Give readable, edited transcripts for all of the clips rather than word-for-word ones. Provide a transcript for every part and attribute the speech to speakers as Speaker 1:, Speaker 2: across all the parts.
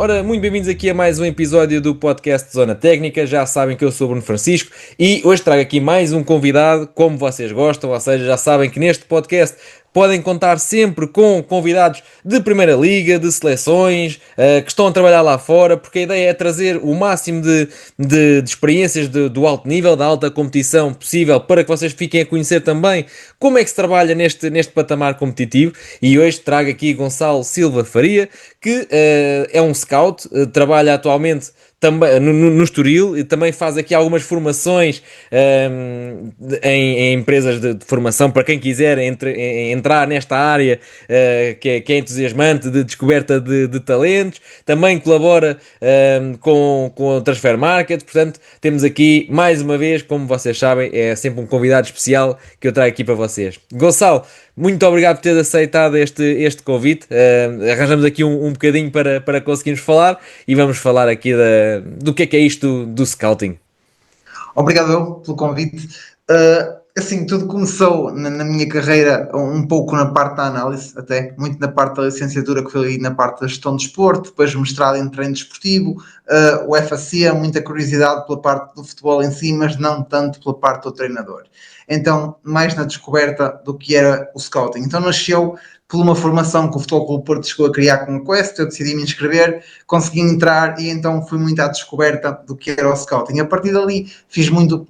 Speaker 1: Ora, muito bem-vindos aqui a mais um episódio do podcast Zona Técnica. Já sabem que eu sou o Bruno Francisco e hoje trago aqui mais um convidado, como vocês gostam, ou seja, já sabem que neste podcast podem contar sempre com convidados de Primeira Liga, de seleções, que estão a trabalhar lá fora, porque a ideia é trazer o máximo de experiências do alto nível, da alta competição possível, para que vocês fiquem a conhecer também como é que se trabalha neste patamar competitivo. E hoje trago aqui Gonçalo Silva Faria, que é um scout, trabalha atualmente também no Estoril e também faz aqui algumas formações em empresas de formação para quem quiser entrar nesta área que é entusiasmante de descoberta de talentos. Também colabora com o Transfer Market. Portanto, temos aqui mais uma vez, como vocês sabem, é sempre um convidado especial que eu trago aqui para vocês. Gonçalo, muito obrigado por ter aceitado este convite. Arranjamos aqui um bocadinho para conseguirmos falar e vamos falar aqui do que é isto do scouting.
Speaker 2: Obrigado eu pelo convite. Assim, tudo começou na minha carreira um pouco na parte da análise, até muito na parte da licenciatura, que foi na parte da gestão de desporto, depois mestrado em treino desportivo, o FAC, muita curiosidade pela parte do futebol em si, mas não tanto pela parte do treinador. Então, mais na descoberta do que era o scouting. Então nasceu por uma formação que o Futebol Clube Porto chegou a criar com o Quest. Eu decidi me inscrever, consegui entrar e então fui muito à descoberta do que era o scouting. A partir dali fiz muito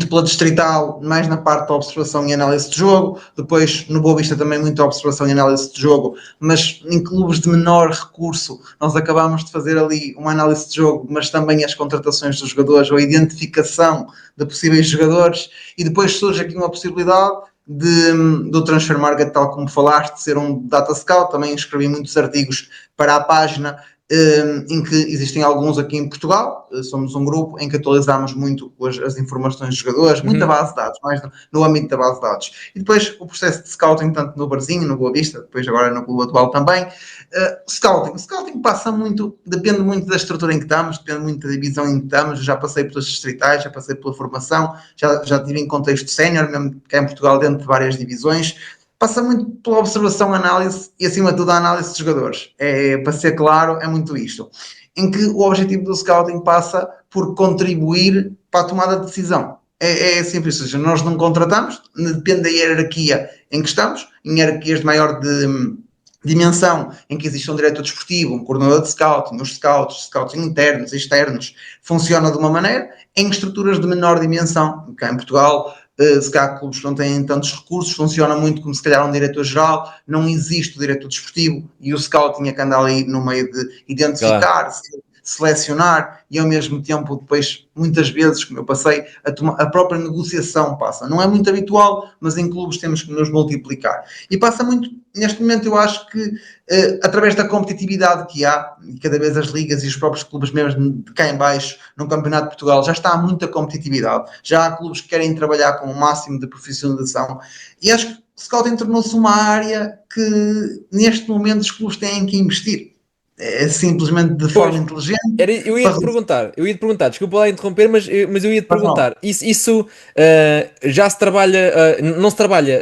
Speaker 2: pela distrital, mais na parte da observação e análise de jogo, depois no Boa Vista também muita observação e análise de jogo, mas em clubes de menor recurso nós acabámos de fazer ali uma análise de jogo, mas também as contratações dos jogadores ou a identificação de possíveis jogadores, e depois surge aqui uma possibilidade do Transfer Market, tal como falaste, de ser um data scout. Também escrevi muitos artigos para a página, em que existem alguns aqui em Portugal. Somos um grupo em que atualizamos muito as informações dos jogadores, muita base de dados, mais no âmbito da base de dados. E depois o processo de scouting, tanto no Barzinho, no Boa Vista, depois agora no clube atual também. Scouting passa muito, depende muito da estrutura em que estamos, depende muito da divisão em que estamos. Eu já passei pelas distritais, já passei pela formação, já estive em contexto sénior, mesmo cá em Portugal, dentro de várias divisões. Passa muito pela observação, análise e, acima de tudo, a análise de jogadores. Para ser claro, é muito isto. Em que o objetivo do scouting passa por contribuir para a tomada de decisão. É simples, ou seja, nós não contratamos, depende da hierarquia em que estamos, em hierarquias de maior dimensão, em que existe um diretor desportivo, um coordenador de scouting, os scouts internos, externos, funciona de uma maneira. Em estruturas de menor dimensão, cá em Portugal, se calhar clubes que não têm tantos recursos, funciona muito como se calhar um diretor-geral, não existe o diretor desportivo e o scouting é que anda ali no meio de identificar, claro, selecionar e ao mesmo tempo depois, muitas vezes, como eu passei, a própria negociação passa. Não é muito habitual, mas em clubes temos que nos multiplicar. E passa muito, neste momento eu acho que através da competitividade que há, e cada vez as ligas e os próprios clubes mesmo de cá em baixo, no Campeonato de Portugal, já está há muita competitividade. Já há clubes que querem trabalhar com o máximo de profissionalização. E acho que o scouting tornou-se uma área que neste momento os clubes têm que investir. É simplesmente de forma inteligente.
Speaker 1: Eu ia te perguntar, desculpa lá interromper, mas eu ia te perguntar, isso já se trabalha, não se trabalha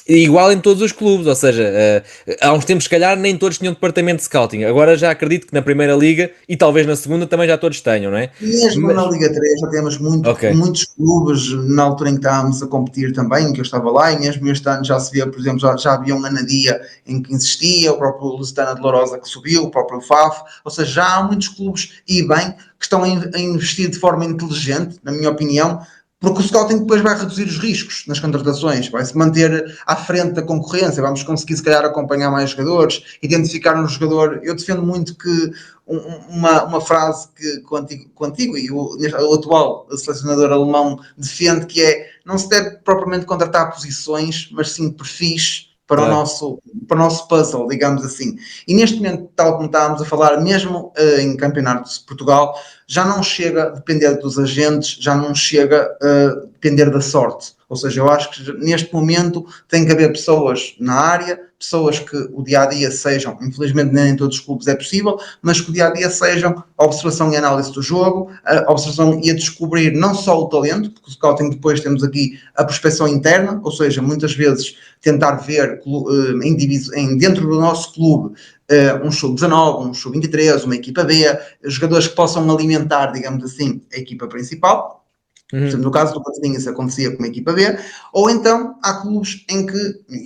Speaker 1: igual em todos os clubes, ou seja, há uns tempos se calhar nem todos tinham departamento de scouting, agora já acredito que na primeira liga e talvez na segunda também já todos tenham, não é?
Speaker 2: Mesmo na Liga 3 já temos muitos clubes na altura em que estávamos a competir também, em que eu estava lá, e mesmo este ano já se via, por exemplo, já havia um Anadia em que existia, o próprio Lusitana de Lourosa que subiu, o próprio FAF, ou seja, já há muitos clubes, e bem, que estão a investir de forma inteligente, na minha opinião, porque o scouting depois vai reduzir os riscos nas contratações, vai-se manter à frente da concorrência, vamos conseguir se calhar acompanhar mais jogadores, identificar um jogador. Eu defendo muito que uma frase que contigo e o atual selecionador alemão defende, que é: não se deve propriamente contratar posições, mas sim perfis para o nosso puzzle, digamos assim. E neste momento, tal como estávamos a falar, mesmo em campeonatos de Portugal, já não chega a depender dos agentes, já não chega a depender da sorte. Ou seja, eu acho que neste momento tem que haver pessoas na área, pessoas que o dia-a-dia sejam, infelizmente nem em todos os clubes é possível, mas que o dia-a-dia sejam a observação e análise do jogo, a observação e a descobrir não só o talento, porque o scouting depois temos aqui a prospecção interna, ou seja, muitas vezes tentar ver dentro do nosso clube um sub-19, um sub-23, uma equipa B, jogadores que possam alimentar, digamos assim, a equipa principal. No caso do Marcelinho isso acontecia com uma equipa B, ou então há clubes em que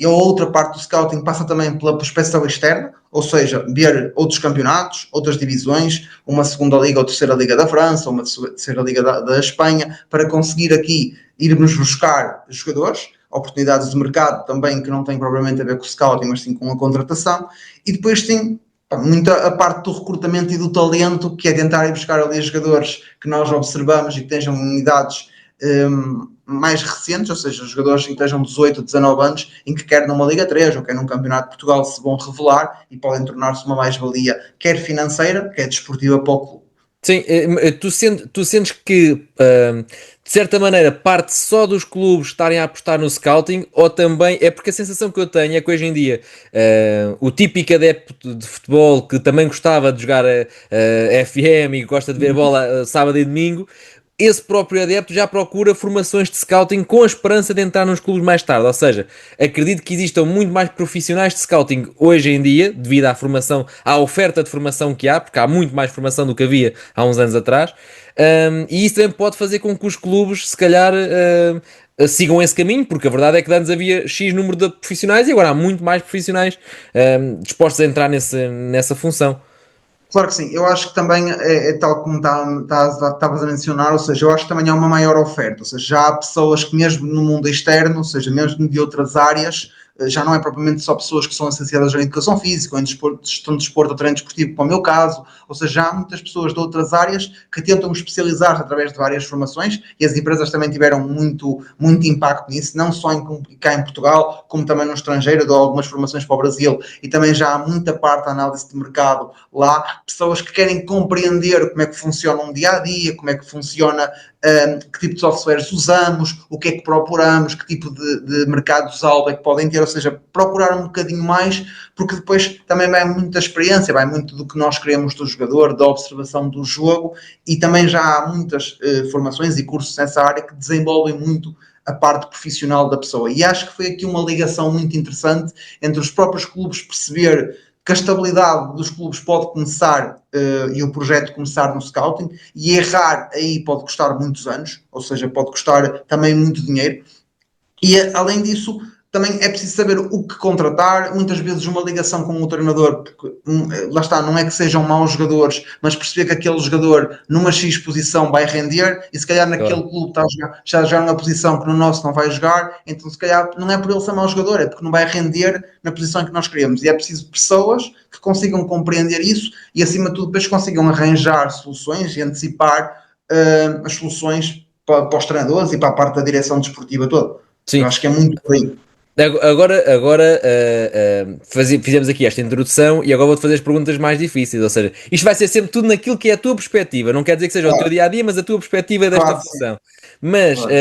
Speaker 2: a outra parte do scouting passa também pela prospecção externa, ou seja, ver outros campeonatos, outras divisões, uma segunda liga ou terceira liga da França, ou uma terceira liga da Espanha, para conseguir aqui irmos buscar jogadores, oportunidades de mercado também que não têm propriamente a ver com o scouting, mas sim com a contratação, e depois tem muito a parte do recrutamento e do talento, que é tentar ir buscar ali jogadores que nós observamos e que tenham unidades mais recentes, ou seja, jogadores que estejam 18, 19 anos, em que quer numa Liga 3 ou quer num Campeonato de Portugal se vão revelar e podem tornar-se uma mais-valia, quer financeira, quer desportiva para o clube.
Speaker 1: Sim, tu sentes que, de certa maneira, parte só dos clubes estarem a apostar no scouting, ou também é porque a sensação que eu tenho é que hoje em dia o típico adepto de futebol que também gostava de jogar a FM e gosta de ver bola sábado e domingo, esse próprio adepto já procura formações de scouting com a esperança de entrar nos clubes mais tarde. Ou seja, acredito que existam muito mais profissionais de scouting hoje em dia, devido à formação, à oferta de formação que há, porque há muito mais formação do que havia há uns anos atrás. E isso também pode fazer com que os clubes, se calhar, sigam esse caminho, porque a verdade é que antes havia X número de profissionais e agora há muito mais profissionais dispostos a entrar nessa função.
Speaker 2: Claro que sim, eu acho que também é tal como estavas a mencionar, ou seja, eu acho que também há uma maior oferta, ou seja, já há pessoas que mesmo no mundo externo, ou seja, mesmo de outras áreas, já não é propriamente só pessoas que são licenciadas em educação física, ou em gestão de desporto ou treino desportivo, como é o meu caso, ou seja, já há muitas pessoas de outras áreas que tentam especializar-se através de várias formações e as empresas também tiveram muito, muito impacto nisso, não só cá em Portugal, como também no estrangeiro, dou algumas formações para o Brasil e também já há muita parte da análise de mercado lá, pessoas que querem compreender como é que funciona um dia a dia, como é que funciona, que tipo de softwares usamos, o que é que procuramos, que tipo de mercados-alvo é que podem ter, ou seja, procurar um bocadinho mais, porque depois também vai muita experiência, vai muito do que nós queremos do jogador, da observação do jogo, e também já há muitas formações e cursos nessa área que desenvolvem muito a parte profissional da pessoa. E acho que foi aqui uma ligação muito interessante entre os próprios clubes perceber que a estabilidade dos clubes pode começar e o projeto começar no scouting, e errar aí pode custar muitos anos, ou seja, pode custar também muito dinheiro. E além disso, também é preciso saber o que contratar, muitas vezes uma ligação com o treinador, porque lá está, não é que sejam maus jogadores, mas perceber que aquele jogador numa X posição vai render e se calhar naquele
Speaker 1: Claro.
Speaker 2: clube está a jogar numa posição que no nosso não vai jogar, então se calhar não é por ele ser mau jogador, é porque não vai render na posição que nós queremos. E é preciso pessoas que consigam compreender isso e acima de tudo depois consigam arranjar soluções e antecipar as soluções para os treinadores e para a parte da direção desportiva toda. Eu
Speaker 1: Sim.
Speaker 2: acho que é muito por aí.
Speaker 1: Agora fizemos aqui esta introdução e agora vou-te fazer as perguntas mais difíceis. Ou seja, isto vai ser sempre tudo naquilo que é a tua perspectiva. Não quer dizer que seja o teu
Speaker 2: Claro,
Speaker 1: dia a dia, mas a tua perspectiva desta
Speaker 2: claro, sim,
Speaker 1: função. Mas
Speaker 2: claro.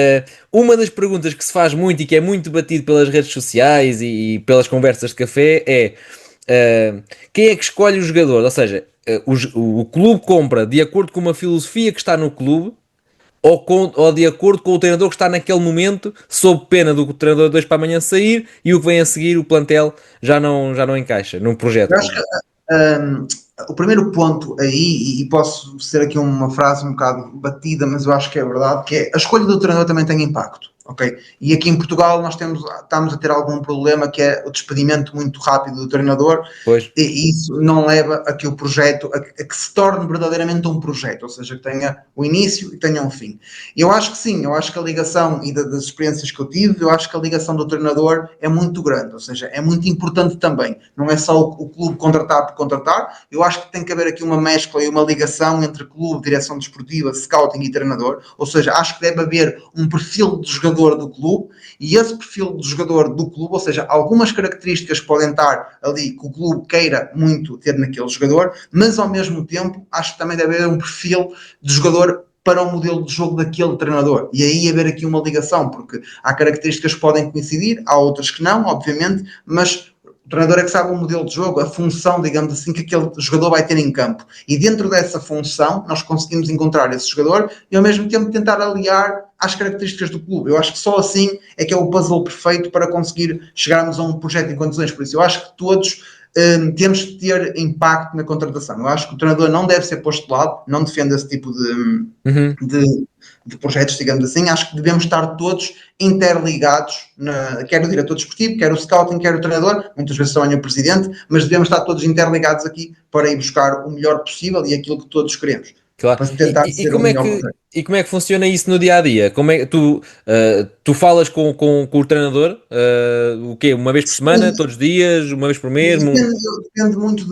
Speaker 1: uma das perguntas que se faz muito e que é muito debatido pelas redes sociais e pelas conversas de café é quem é que escolhe o jogador? Ou seja, o clube compra de acordo com uma filosofia que está no clube ou de acordo com o treinador que está naquele momento, sob pena do treinador de hoje para amanhã sair e o que vem a seguir, o plantel, já não encaixa num projeto.
Speaker 2: Eu acho que o primeiro ponto aí, e posso ser aqui uma frase um bocado batida, mas eu acho que é verdade, que é a escolha do treinador também tem impacto. Ok? E aqui em Portugal estamos a ter algum problema que é o despedimento muito rápido do treinador
Speaker 1: Pois,
Speaker 2: e isso não leva a que o projeto, a que se torne verdadeiramente um projeto, ou seja, que tenha o início e tenha um fim. E eu acho que sim, eu acho que a ligação e das experiências que eu tive, eu acho que a ligação do treinador é muito grande, ou seja, é muito importante também. Não é só o clube contratar por contratar, eu acho que tem que haver aqui uma mescla e uma ligação entre clube, direção desportiva, scouting e treinador, ou seja, acho que deve haver um perfil de jogador do clube e esse perfil de jogador do clube, ou seja, algumas características podem estar ali que o clube queira muito ter naquele jogador, mas ao mesmo tempo acho que também deve haver um perfil de jogador para o modelo de jogo daquele treinador. E aí haver aqui uma ligação, porque há características que podem coincidir, há outras que não, obviamente, mas o treinador é que sabe o modelo de jogo, a função, digamos assim, que aquele jogador vai ter em campo. E dentro dessa função, nós conseguimos encontrar esse jogador e ao mesmo tempo tentar aliar às características do clube. Eu acho que só assim é que é o puzzle perfeito para conseguir chegarmos a um projeto em condições. Por isso, eu acho que todos temos que ter impacto na contratação. Eu acho que o treinador não deve ser posto de lado, não defende esse tipo
Speaker 1: Uhum.
Speaker 2: de, de projetos, digamos assim. Acho que devemos estar todos interligados, quer o diretor desportivo, quer o scouting, quer o treinador, muitas vezes também o presidente, mas devemos estar todos interligados aqui para ir buscar o melhor possível e aquilo que todos queremos,
Speaker 1: Claro.
Speaker 2: para tentar ser o melhor projeto.
Speaker 1: E como é que funciona isso no dia a dia? Como é que tu falas com o treinador? O quê? Uma vez por semana? Todos os dias? Uma vez por mês?
Speaker 2: Depende muito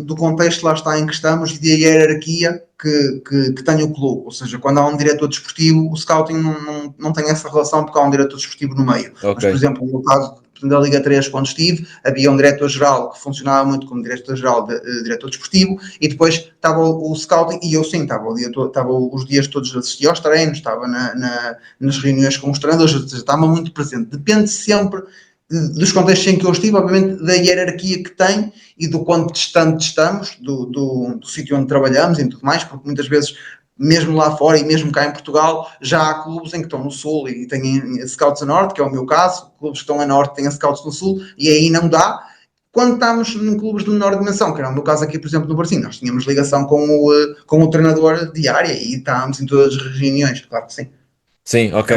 Speaker 2: do contexto lá está em que estamos e da hierarquia que tem o clube. Ou seja, quando há um diretor desportivo, o scouting não tem essa relação porque há um diretor desportivo no meio.
Speaker 1: Ok,
Speaker 2: Mas, por exemplo, no caso da Liga 3, quando estive, havia um diretor-geral que funcionava muito como diretor-geral diretor desportivo e depois estava o scouting e eu sim, estava os dias todos a assistir aos treinos, estava nas reuniões com os treinadores, ou seja, estava muito presente. Depende sempre dos contextos em que eu estive, obviamente, da hierarquia que tem e do quanto distante estamos do sítio onde trabalhamos e tudo mais, porque muitas vezes, mesmo lá fora e mesmo cá em Portugal, já há clubes em que estão no Sul e têm scouts a Norte, que é o meu caso, clubes que estão a Norte têm scouts no Sul, e aí não dá. Quando estamos em clubes de menor dimensão, que era o meu caso aqui, por exemplo, no Barcinho, nós tínhamos ligação com o treinador diária e estávamos em todas as reuniões, claro que sim.
Speaker 1: sim, ok.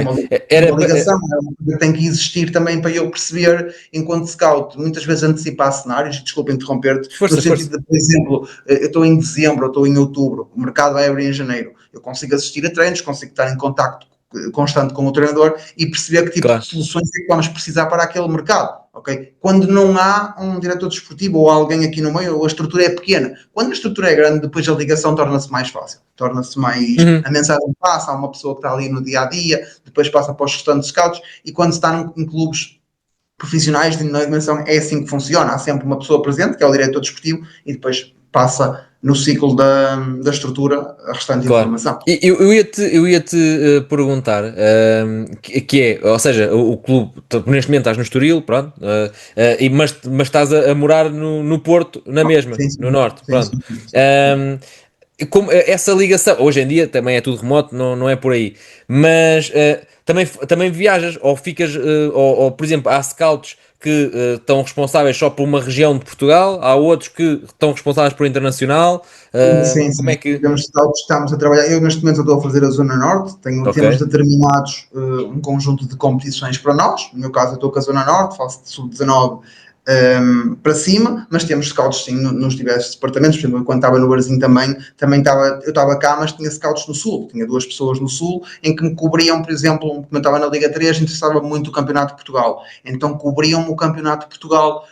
Speaker 2: É uma ligação, é uma coisa que tem que existir também para eu perceber, enquanto scout, muitas vezes antecipar cenários, desculpa interromper-te, no
Speaker 1: Força, força.
Speaker 2: sentido de, por exemplo, eu estou em dezembro, eu estou em outubro, o mercado vai abrir em janeiro, eu consigo assistir a treinos, consigo estar em contacto constante com o treinador e perceber que tipo de
Speaker 1: Claro,
Speaker 2: soluções é que vamos precisar para aquele mercado. Okay? Quando não há um diretor desportivo ou alguém aqui no meio, a estrutura é pequena. Quando a estrutura é grande, depois a ligação torna-se mais fácil. Torna-se mais.
Speaker 1: uhum,
Speaker 2: A mensagem passa, há uma pessoa que está ali no dia a dia, depois passa para os restantes scouts, e quando se está em clubes profissionais de menor dimensão, é assim que funciona. Há sempre uma pessoa presente, que é o diretor desportivo, e depois passa no ciclo da estrutura a restante
Speaker 1: claro.
Speaker 2: informação.
Speaker 1: E eu ia-te perguntar, que é, ou seja, o clube, neste momento estás no Estoril, pronto, mas estás a morar no Porto, na mesma,
Speaker 2: Sim,
Speaker 1: no
Speaker 2: sim,
Speaker 1: Norte,
Speaker 2: sim,
Speaker 1: pronto.
Speaker 2: sim, sim, sim.
Speaker 1: Um, como essa ligação, hoje em dia também é tudo remoto, não é por aí, mas também viajas ou ficas, ou, por exemplo, há scouts que estão responsáveis só por uma região de Portugal, há outros que estão responsáveis por internacional.
Speaker 2: Sim,
Speaker 1: Como é
Speaker 2: sim.
Speaker 1: que.
Speaker 2: Estamos a trabalhar. Eu, neste momento, estou a fazer a Zona Norte.
Speaker 1: Ok,
Speaker 2: Temos determinados um conjunto de competições para nós. No meu caso, eu estou com a Zona Norte, faço de sub-19 para cima, mas temos scouts sim nos diversos departamentos. Por exemplo, quando estava no Barzinho também estava, eu estava cá, mas tinha scouts no Sul. Tinha duas pessoas no Sul em que me cobriam, por exemplo, como eu estava na Liga 3, interessava muito o Campeonato de Portugal. Então cobriam o Campeonato de Portugal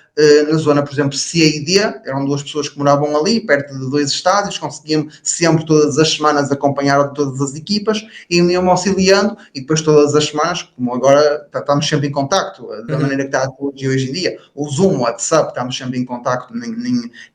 Speaker 2: na zona, por exemplo, C e D, eram duas pessoas que moravam ali, perto de dois estádios, conseguiam sempre, todas as semanas, acompanhar todas as equipas, e iam-me auxiliando, e depois todas as semanas, como agora estamos sempre em contacto, da
Speaker 1: uhum,
Speaker 2: maneira que está a tecnologia hoje em dia, o Zoom, o WhatsApp, estamos sempre em contacto,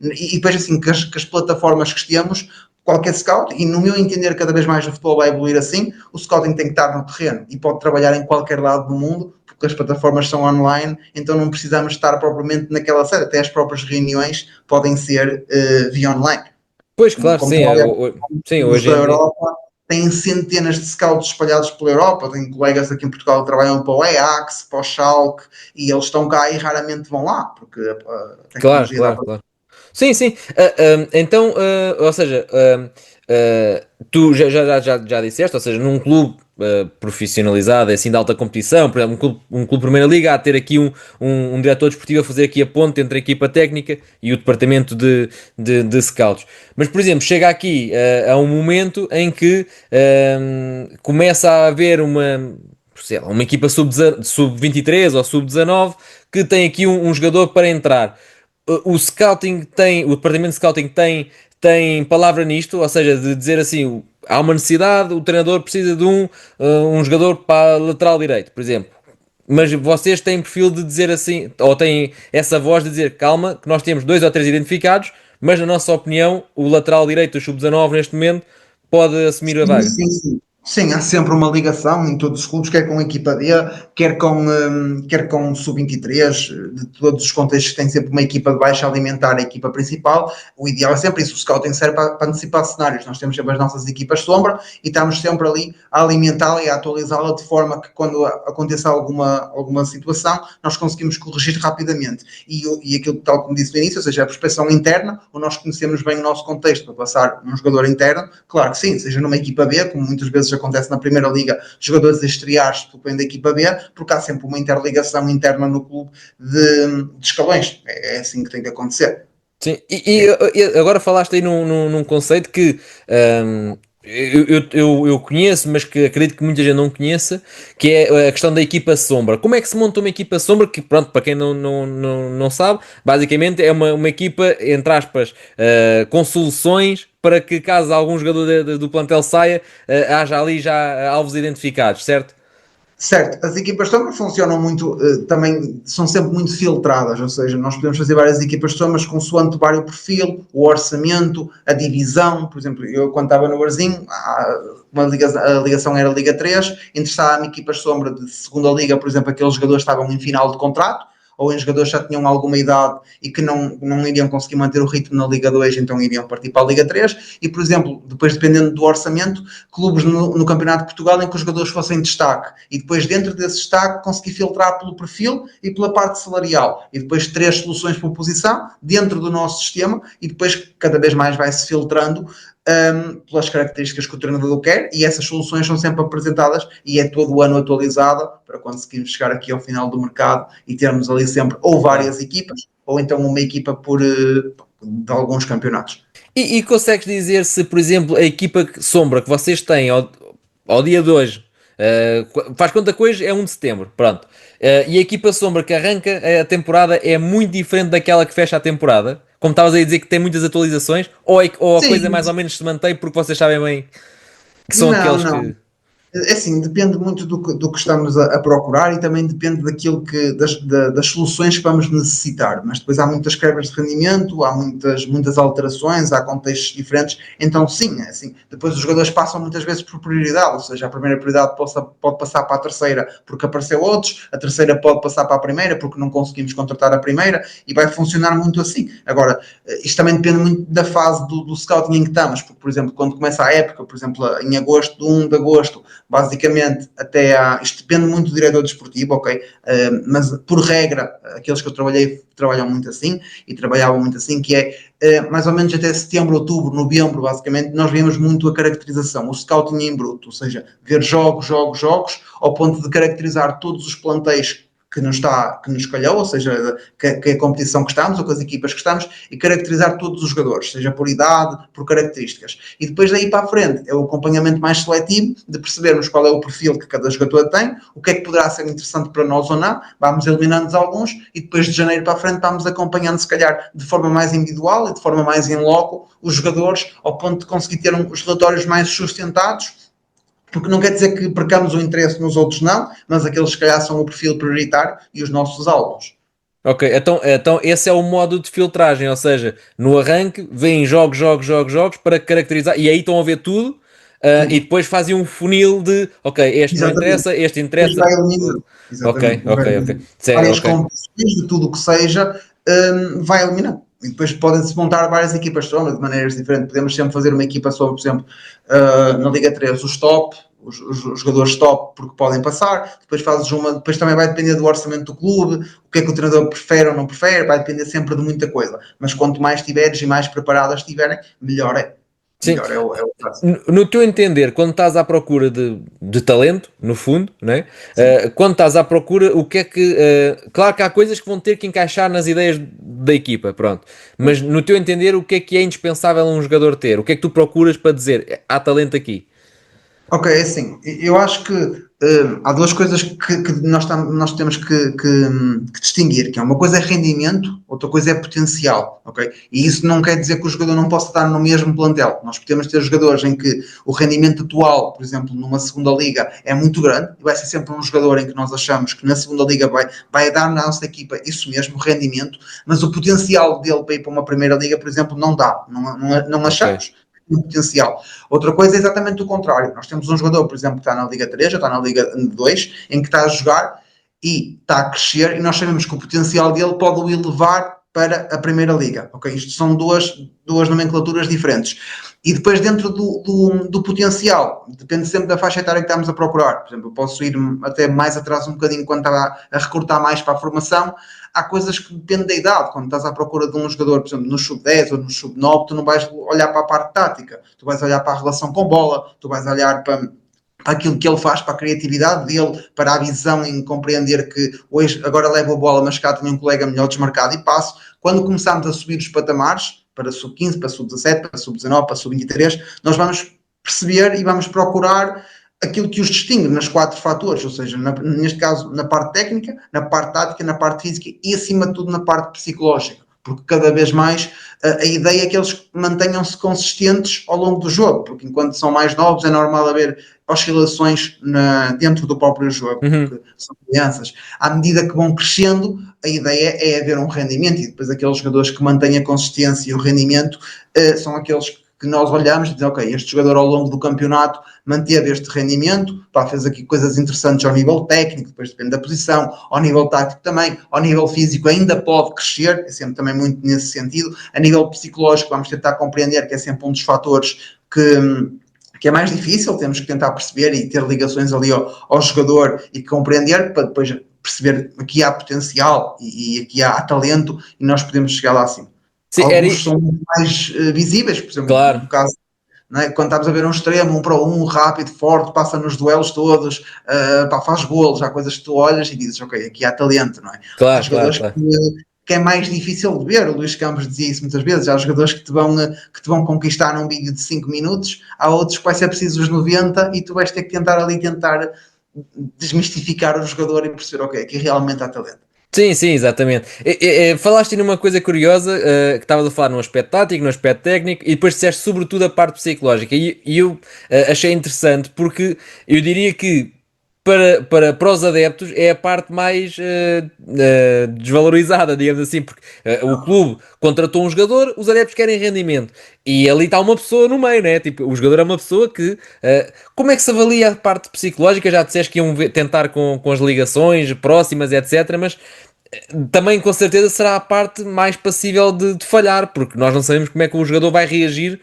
Speaker 2: e depois assim, que as plataformas que temos, qualquer scout, e no meu entender cada vez mais o futebol vai evoluir assim, o scouting tem que estar no terreno e pode trabalhar em qualquer lado do mundo, porque as plataformas são online, então não precisamos estar propriamente naquela sede, até as próprias reuniões podem ser via online.
Speaker 1: pois, claro,
Speaker 2: Como
Speaker 1: sim,
Speaker 2: trabalhar
Speaker 1: sim,
Speaker 2: com os
Speaker 1: hoje
Speaker 2: da
Speaker 1: em dia.
Speaker 2: Europa, têm centenas de scouts espalhados pela Europa, tenho colegas aqui em Portugal que trabalham para o Ajax, para o Schalke, e eles estão cá e raramente vão lá, porque a
Speaker 1: Claro,
Speaker 2: tecnologia dá
Speaker 1: claro,
Speaker 2: para.
Speaker 1: claro. Sim, sim. Então, ou seja, tu já disseste, ou seja, num clube profissionalizado, assim de alta competição, por exemplo, um clube Primeira Liga, a ter aqui um diretor desportivo a fazer aqui a ponte entre a equipa técnica e o departamento de scouts. Mas, por exemplo, chega aqui a um momento em que começa a haver sei lá, uma equipa sub-23 ou sub-19 que tem aqui um jogador para entrar. O departamento de scouting tem palavra nisto, ou seja, de dizer assim, há uma necessidade, o treinador precisa de um jogador para lateral direito, por exemplo. Mas vocês têm perfil de dizer assim, ou têm essa voz de dizer, calma, que nós temos dois ou três identificados, mas na nossa opinião, o lateral direito do sub-19 neste momento pode assumir a
Speaker 2: Sim,
Speaker 1: vaga.
Speaker 2: sim, sim. Sim, há sempre uma ligação em todos os clubes, quer com a equipa D, quer com o sub-23, de todos os contextos tem sempre uma equipa de baixo a alimentar a equipa principal. O ideal é sempre isso, o scouting serve para antecipar cenários. Nós temos sempre as nossas equipas sombra e estamos sempre ali a alimentá-la e a atualizá-la de forma que quando aconteça alguma situação, nós conseguimos corrigir rapidamente. E aquilo, tal como disse no início, ou seja, a prospeção interna, ou nós conhecemos bem o nosso contexto para passar um jogador interno, claro que sim, seja numa equipa B, como muitas vezes acontece na Primeira Liga, jogadores a estrear-se da equipa B, porque há sempre uma interligação interna no clube de escalões. É assim que tem que acontecer.
Speaker 1: Sim, e agora falaste aí num conceito que eu conheço, mas que acredito que muita gente não conheça, que é a questão da equipa sombra. Como é que se monta uma equipa sombra? Que, pronto, para quem não sabe, basicamente é uma equipa, entre aspas, com soluções para que, caso algum jogador do plantel saia, haja ali já alvos identificados, certo?
Speaker 2: Certo, as equipas sombra funcionam muito, também são sempre muito filtradas, ou seja, nós podemos fazer várias equipas sombras consoante o perfil, o orçamento, a divisão. Por exemplo, eu quando estava no Barzinho, a ligação era Liga 3, interessava-me equipas sombra de segunda liga, por exemplo, aqueles jogadores estavam em final de contrato, ou em jogadores que já tinham alguma idade e que não iriam conseguir manter o ritmo na Liga 2, então iriam partir para a Liga 3. E, por exemplo, depois dependendo do orçamento, clubes no Campeonato de Portugal em que os jogadores fossem destaque. E depois, dentro desse destaque, conseguir filtrar pelo perfil e pela parte salarial. E depois, 3 soluções por posição dentro do nosso sistema e depois, cada vez mais vai-se filtrando pelas características que o treinador quer, e essas soluções são sempre apresentadas e é todo o ano atualizada para conseguirmos chegar aqui ao final do mercado e termos ali sempre ou
Speaker 1: Claro.
Speaker 2: várias equipas ou então uma equipa de alguns campeonatos.
Speaker 1: E consegues dizer se, por exemplo, a equipa sombra que vocês têm ao dia de hoje, faz conta que hoje é 1 de setembro, pronto, e a equipa sombra que arranca a temporada é muito diferente daquela que fecha a temporada? Como estavas a dizer que tem muitas atualizações, ou a coisa
Speaker 2: Sim,
Speaker 1: mais ou menos se mantém porque vocês sabem bem que são
Speaker 2: não,
Speaker 1: aqueles
Speaker 2: não.
Speaker 1: que.
Speaker 2: É assim, depende muito do que estamos a procurar e também depende daquilo das soluções que vamos necessitar. Mas depois há muitas quebras de rendimento, há muitas alterações, há contextos diferentes. Então, sim, é assim. Depois os jogadores passam muitas vezes por prioridade, ou seja, a primeira prioridade pode passar para a terceira porque apareceu outros, a terceira pode passar para a primeira porque não conseguimos contratar a primeira e vai funcionar muito assim. Agora, isto também depende muito da fase do scouting em que estamos, porque, por exemplo, quando começa a época, por exemplo, em agosto, de 1 de agosto, basicamente até isto depende muito do diretor desportivo, ok? Mas por regra, aqueles que eu trabalhei trabalham muito assim e trabalhavam muito assim, que é mais ou menos até setembro, outubro, novembro, basicamente, nós vemos muito a caracterização, o scouting em bruto, ou seja, ver jogos, ao ponto de caracterizar todos os plantéis que nos calhou, ou seja, que é a competição que estamos, ou com as equipas que estamos, e caracterizar todos os jogadores, seja por idade, por características. E depois daí para a frente é o acompanhamento mais seletivo, de percebermos qual é o perfil que cada jogador tem, o que é que poderá ser interessante para nós ou não, vamos eliminando alguns, e depois de janeiro para a frente vamos acompanhando, se calhar, de forma mais individual e de forma mais em loco, os jogadores, ao ponto de conseguir ter os relatórios mais sustentados, porque não quer dizer que percamos o interesse nos outros não, mas aqueles que calhar são o perfil prioritário e os nossos alvos.
Speaker 1: Ok, então esse é o modo de filtragem, ou seja, no arranque vêm jogos para caracterizar, e aí estão a ver tudo, e
Speaker 2: Tudo.
Speaker 1: depois fazem um funil de, ok, este não
Speaker 2: Exatamente.
Speaker 1: interessa, este
Speaker 2: Depois
Speaker 1: interessa.
Speaker 2: vai eliminando.
Speaker 1: Ok,
Speaker 2: Exatamente.
Speaker 1: ok.
Speaker 2: Várias
Speaker 1: Ok.
Speaker 2: competições de tudo o que seja, vai eliminando. E depois podem-se montar várias equipas sombra de maneiras diferentes. Podemos sempre fazer uma equipa sombra, por exemplo, na Liga 3, os top, os jogadores top, porque podem passar. Depois fazes uma, depois também vai depender do orçamento do clube, o que é que o treinador prefere ou não prefere, vai depender sempre de muita coisa. Mas quanto mais tiveres e mais preparadas estiverem, melhor é.
Speaker 1: Sim.
Speaker 2: Melhor é o caso.
Speaker 1: No teu entender, quando estás à procura de talento, no fundo, né?
Speaker 2: Sim.
Speaker 1: Quando estás à procura, o que é que. Claro que há coisas que vão ter que encaixar nas ideias da equipa, pronto. Mas no teu entender, o que é indispensável um jogador ter? O que é que tu procuras para dizer há talento aqui?
Speaker 2: Ok, é assim, eu acho que há duas coisas que nós temos que distinguir, que é uma coisa é rendimento, outra coisa é potencial, ok? E isso não quer dizer que o jogador não possa estar no mesmo plantel. Nós podemos ter jogadores em que o rendimento atual, por exemplo, numa segunda liga é muito grande, e vai ser sempre um jogador em que nós achamos que na segunda liga vai dar na nossa equipa isso mesmo, rendimento, mas o potencial dele para ir para uma primeira liga, por exemplo, não dá, não
Speaker 1: Ok.
Speaker 2: achamos. um potencial. Outra coisa é exatamente o contrário. Nós temos um jogador, por exemplo, que está na Liga 3, já está na Liga 2, em que está a jogar e está a crescer, e nós sabemos que o potencial dele pode o elevar para a Primeira Liga. Ok? Isto são duas nomenclaturas diferentes. E depois, dentro do potencial, depende sempre da faixa etária que estamos a procurar. Por exemplo, eu posso ir até mais atrás um bocadinho quando estava a recrutar mais para a formação. Há coisas que dependem da idade. Quando estás à procura de um jogador, por exemplo, no sub-10 ou no sub-9, tu não vais olhar para a parte tática. Tu vais olhar para a relação com bola, tu vais olhar para aquilo que ele faz, para a criatividade dele, para a visão em compreender que hoje agora levo a bola, mas cá tenho um colega melhor desmarcado e passo. Quando começamos a subir os patamares, para sub-15, para sub-17, para sub-19, para sub-23, nós vamos perceber e vamos procurar aquilo que os distingue nas 4 fatores, ou seja, neste caso na parte técnica, na parte tática, na parte física e acima de tudo na parte psicológica, porque cada vez mais a ideia é que eles mantenham-se consistentes ao longo do jogo, porque enquanto são mais novos é normal haver oscilações dentro do próprio jogo, porque são crianças. À medida que vão crescendo, a ideia é haver um rendimento, e depois aqueles jogadores que mantêm a consistência e o rendimento são aqueles que nós olhamos e dizemos, ok, este jogador ao longo do campeonato manteve este rendimento, fez aqui coisas interessantes ao nível técnico, depois depende da posição, ao nível tático também, ao nível físico ainda pode crescer, é sempre também muito nesse sentido. A nível psicológico vamos tentar compreender que é sempre um dos fatores que é mais difícil, temos que tentar perceber e ter ligações ali ao jogador e compreender para depois perceber que aqui há potencial e aqui há talento e nós podemos chegar lá acima.
Speaker 1: Sim,
Speaker 2: alguns são mais visíveis, por exemplo,
Speaker 1: claro.
Speaker 2: no caso, não é? Quando estamos a ver um extremo, 1 para 1, rápido, forte, passa nos duelos todos, faz golos, há coisas que tu olhas e dizes, ok, aqui há talento, não é?
Speaker 1: Claro,
Speaker 2: Há jogadores
Speaker 1: claro.
Speaker 2: que é mais difícil de ver, o Luís Campos dizia isso muitas vezes, há jogadores que te vão conquistar num vídeo de 5 minutos, há outros que vai ser preciso os 90 e tu vais ter que tentar desmistificar o jogador e perceber, ok, aqui realmente há talento.
Speaker 1: Sim, sim, exatamente. Falaste numa coisa curiosa, que estavas a falar num aspecto tático, num aspecto técnico, e depois disseste sobretudo a parte psicológica. E eu achei interessante porque eu diria que para os adeptos é a parte mais desvalorizada, digamos assim, porque o clube contratou um jogador, os adeptos querem rendimento. E ali está uma pessoa no meio, né? Tipo, o jogador é uma pessoa que. Como é que se avalia a parte psicológica? Já disseste que iam tentar com as ligações próximas, etc. Mas também com certeza será a parte mais passível de falhar, porque nós não sabemos como é que o jogador vai reagir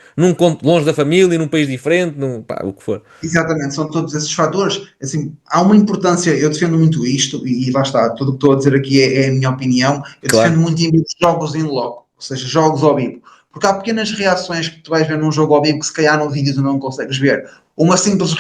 Speaker 1: longe da família, num país diferente, o que for.
Speaker 2: Exatamente, são todos esses fatores. Assim, há uma importância, eu defendo muito isto, e lá está, tudo o que estou a dizer aqui é a minha opinião. Eu defendo
Speaker 1: Claro.
Speaker 2: muito em jogos em loco, ou seja, jogos ao vivo. Porque há pequenas reações que tu vais ver num jogo ao vivo que se calhar no vídeo tu não consegues ver. Uma simples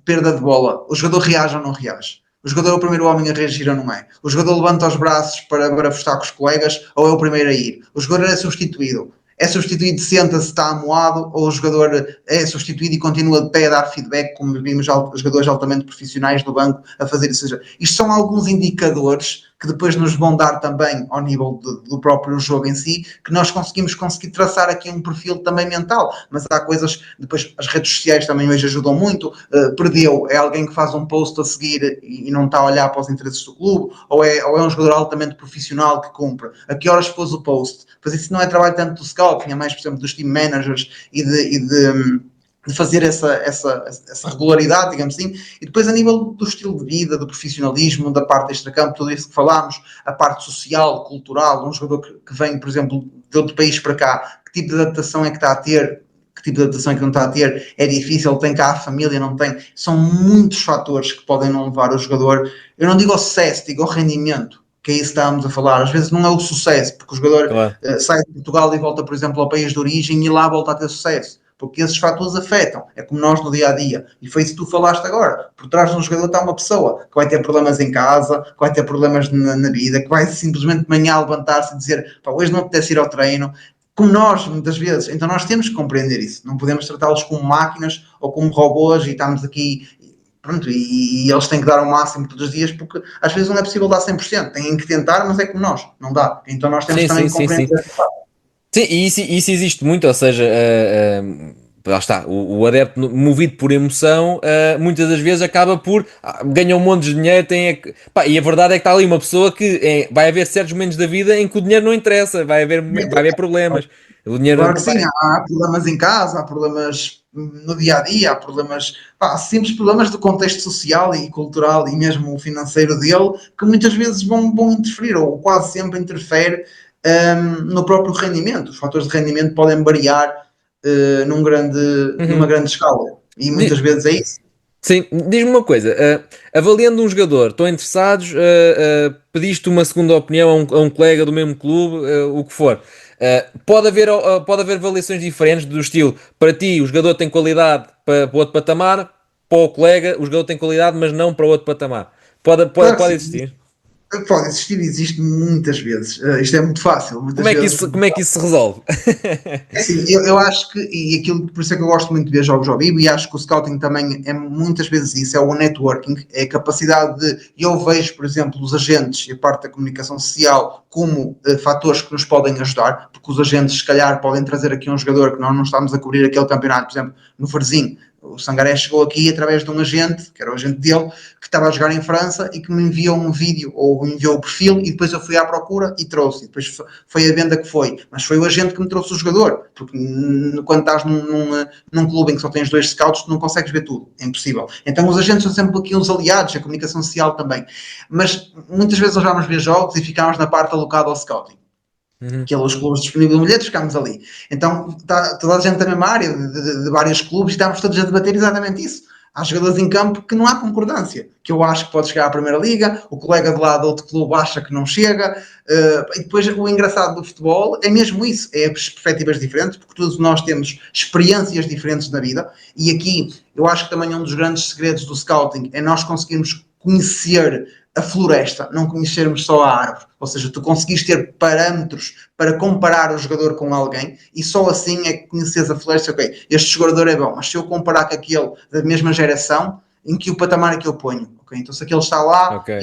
Speaker 2: perda de bola, o jogador reage ou não reage. O jogador é o primeiro homem a reagir ou não é? O jogador levanta os braços para fustar com os colegas ou é o primeiro a ir? O jogador é substituído. É substituído, senta-se, está amuado, ou o jogador é substituído e continua de pé a dar feedback, como vimos jogadores altamente profissionais do banco a fazer isso. Ou seja, isto são alguns indicadores que depois nos vão dar também ao nível do próprio jogo em si, que nós conseguir traçar aqui um perfil também mental, mas há coisas, depois as redes sociais também hoje ajudam muito, perdeu, é alguém que faz um post a seguir e não está a olhar para os interesses do clube, ou é um jogador altamente profissional que cumpre, a que horas pôs o post, pois isso não é trabalho tanto do scouting, é mais, por exemplo, dos team managers e de fazer essa regularidade, digamos assim, e depois a nível do estilo de vida, do profissionalismo, da parte extracampo, tudo isso que falámos, a parte social, cultural, um jogador que vem, por exemplo, de outro país para cá, que tipo de adaptação é que está a ter, que tipo de adaptação é que não está a ter, é difícil, tem cá a família, não tem, são muitos fatores que podem não levar o jogador, eu não digo ao sucesso, digo ao rendimento, que é isso que estávamos a falar, às vezes não é o sucesso, porque o jogador
Speaker 1: Claro.
Speaker 2: sai de Portugal e volta, por exemplo, ao país de origem e lá volta a ter sucesso, porque esses fatores afetam, é como nós no dia-a-dia, e foi isso que tu falaste agora, por trás de um jogador está uma pessoa que vai ter problemas em casa, que vai ter problemas na vida, que vai simplesmente de manhã levantar-se e dizer, pá, hoje não apetece ir ao treino, como nós, muitas vezes, então nós temos que compreender isso, não podemos tratá-los como máquinas ou como robôs e estamos aqui, pronto, e eles têm que dar o máximo todos os dias, porque às vezes não é possível dar 100%, têm que tentar, mas é como nós, não dá, então nós temos
Speaker 1: Sim,
Speaker 2: também
Speaker 1: sim,
Speaker 2: que
Speaker 1: sim, sim.
Speaker 2: compreender essa parte.
Speaker 1: Sim, e isso existe muito, ou seja, lá está, o adepto movido por emoção, muitas das vezes acaba por ganhar um monte de dinheiro, pá, e a verdade é que está ali uma pessoa que vai haver certos momentos da vida em que o dinheiro não interessa, vai haver problemas. O dinheiro
Speaker 2: Claro que
Speaker 1: não
Speaker 2: sim,
Speaker 1: vai.
Speaker 2: há problemas em casa, há problemas no dia a dia, há problemas, pá, há simples problemas do contexto social e cultural e mesmo financeiro dele que muitas vezes vão interferir, ou quase sempre interfere no próprio rendimento. Os fatores de rendimento podem variar numa
Speaker 1: Uhum.
Speaker 2: grande escala e muitas
Speaker 1: Di-
Speaker 2: vezes é isso.
Speaker 1: Sim, diz-me uma coisa, avaliando um jogador, estão interessados, pediste uma segunda opinião a um colega do mesmo clube, o que for. Pode haver avaliações diferentes do estilo, para ti o jogador tem qualidade para outro patamar, para o colega o jogador tem qualidade, mas não para outro patamar.
Speaker 2: Claro que
Speaker 1: Pode
Speaker 2: sim,
Speaker 1: existir.
Speaker 2: pode existir e existe muitas vezes. Isto é muito fácil, muitas vezes.
Speaker 1: Como é que isso se resolve?
Speaker 2: É assim, eu acho que, e aquilo, por isso é que eu gosto muito de ver jogos ao vivo, e acho que o scouting também é muitas vezes isso, é o networking, é a capacidade de, eu vejo, por exemplo, os agentes e a parte da comunicação social como fatores que nos podem ajudar, porque os agentes, se calhar, podem trazer aqui um jogador que nós não estamos a cobrir aquele campeonato, por exemplo, no Varzim. O Sangaré chegou aqui através de um agente, que era o agente dele, que estava a jogar em França e que me enviou um vídeo ou me enviou o perfil e depois eu fui à procura e trouxe. E depois foi a venda que foi. Mas foi o agente que me trouxe o jogador. Porque quando estás num clube em que só tens 2 scouts, tu não consegues ver tudo. É impossível. Então os agentes são sempre aqui uns aliados, a comunicação social também. Mas muitas vezes nós vamos ver jogos e ficamos na parte alocada ao scouting.
Speaker 1: Uhum.
Speaker 2: Aqueles clubes disponíveis de bilhetes, ficámos ali. Então, está toda a gente da mesma área, de vários clubes, e estamos todos a debater exatamente isso. Há jogadores em campo que não há concordância, que eu acho que pode chegar à Primeira Liga, o colega de lá do outro clube acha que não chega, e depois o engraçado do futebol é mesmo isso, é as perspectivas diferentes, porque todos nós temos experiências diferentes na vida, e aqui eu acho que também um dos grandes segredos do scouting é nós conseguirmos conhecer a floresta, não conhecermos só a árvore. Ou seja, tu conseguiste ter parâmetros para comparar o jogador com alguém e só assim é que conheces a floresta. Ok, este jogador é bom, mas se eu comparar com aquele da mesma geração, em que o patamar é que eu ponho? Ok, então se aquele está lá,
Speaker 1: Ok.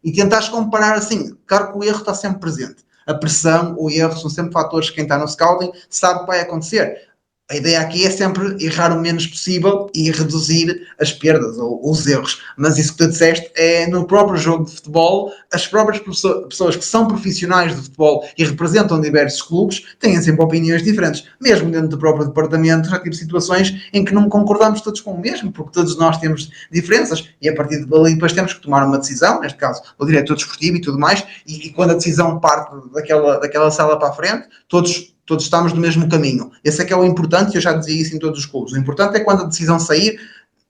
Speaker 2: e tentares comparar assim, claro que o erro está sempre presente. A pressão, o erro são sempre fatores que quem está no scouting sabe que vai acontecer. A ideia aqui é sempre errar o menos possível e reduzir as perdas ou os erros. Mas isso que tu disseste é no próprio jogo de futebol, as próprias pessoas que são profissionais de futebol e representam diversos clubes têm sempre opiniões diferentes. Mesmo dentro do próprio departamento, já tive situações em que não concordamos todos com o mesmo, porque todos nós temos diferenças e a partir dali depois temos que tomar uma decisão, neste caso o diretor desportivo e tudo mais, e quando a decisão parte daquela sala para a frente, todos estamos no mesmo caminho. Esse é que é o importante, e eu já dizia isso em todos os clubes. O importante é quando a decisão sair,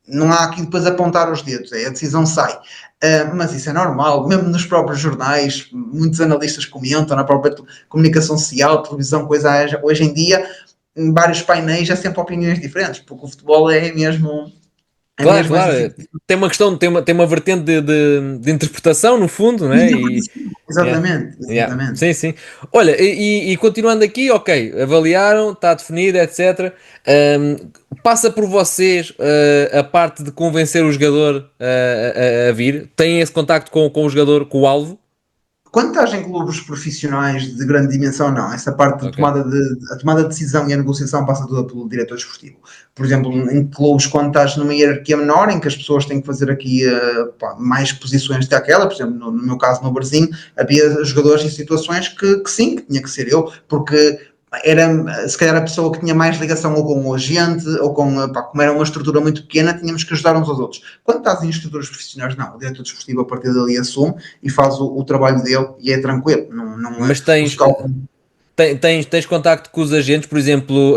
Speaker 2: não há aqui depois apontar os dedos, a decisão sai. Mas isso é normal, mesmo nos próprios jornais, muitos analistas comentam, na própria comunicação social, televisão, coisa hoje em dia, em vários painéis há sempre opiniões diferentes, porque o futebol é
Speaker 1: Claro,
Speaker 2: mesmo essa
Speaker 1: claro.
Speaker 2: situação.
Speaker 1: Tem uma questão, tem uma vertente de interpretação, no fundo, né? Yeah,
Speaker 2: Exatamente,
Speaker 1: yeah.
Speaker 2: exatamente.
Speaker 1: Sim, sim. Olha, e continuando aqui, ok, avaliaram, está definido, etc. Passa por vocês a parte de convencer o jogador a vir? Têm esse contacto com o jogador, com o alvo?
Speaker 2: Quando estás em clubes profissionais de grande dimensão, não. Essa parte de
Speaker 1: Ok.
Speaker 2: a tomada de decisão e a negociação passa toda pelo diretor desportivo. Por exemplo, em clubes, quando estás numa hierarquia menor, em que as pessoas têm que fazer aqui mais posições que aquela, por exemplo, no meu caso no Brasil, havia jogadores em situações que sim, que tinha que ser eu, porque era se calhar a pessoa que tinha mais ligação ou com o agente ou com, pá, como era uma estrutura muito pequena, tínhamos que ajudar uns aos outros. Quando estás em estruturas profissionais, não, o diretor desportivo a partir dali assume e faz o trabalho dele e é tranquilo. Não,
Speaker 1: Mas
Speaker 2: o scout.
Speaker 1: tens contacto com os agentes, por exemplo,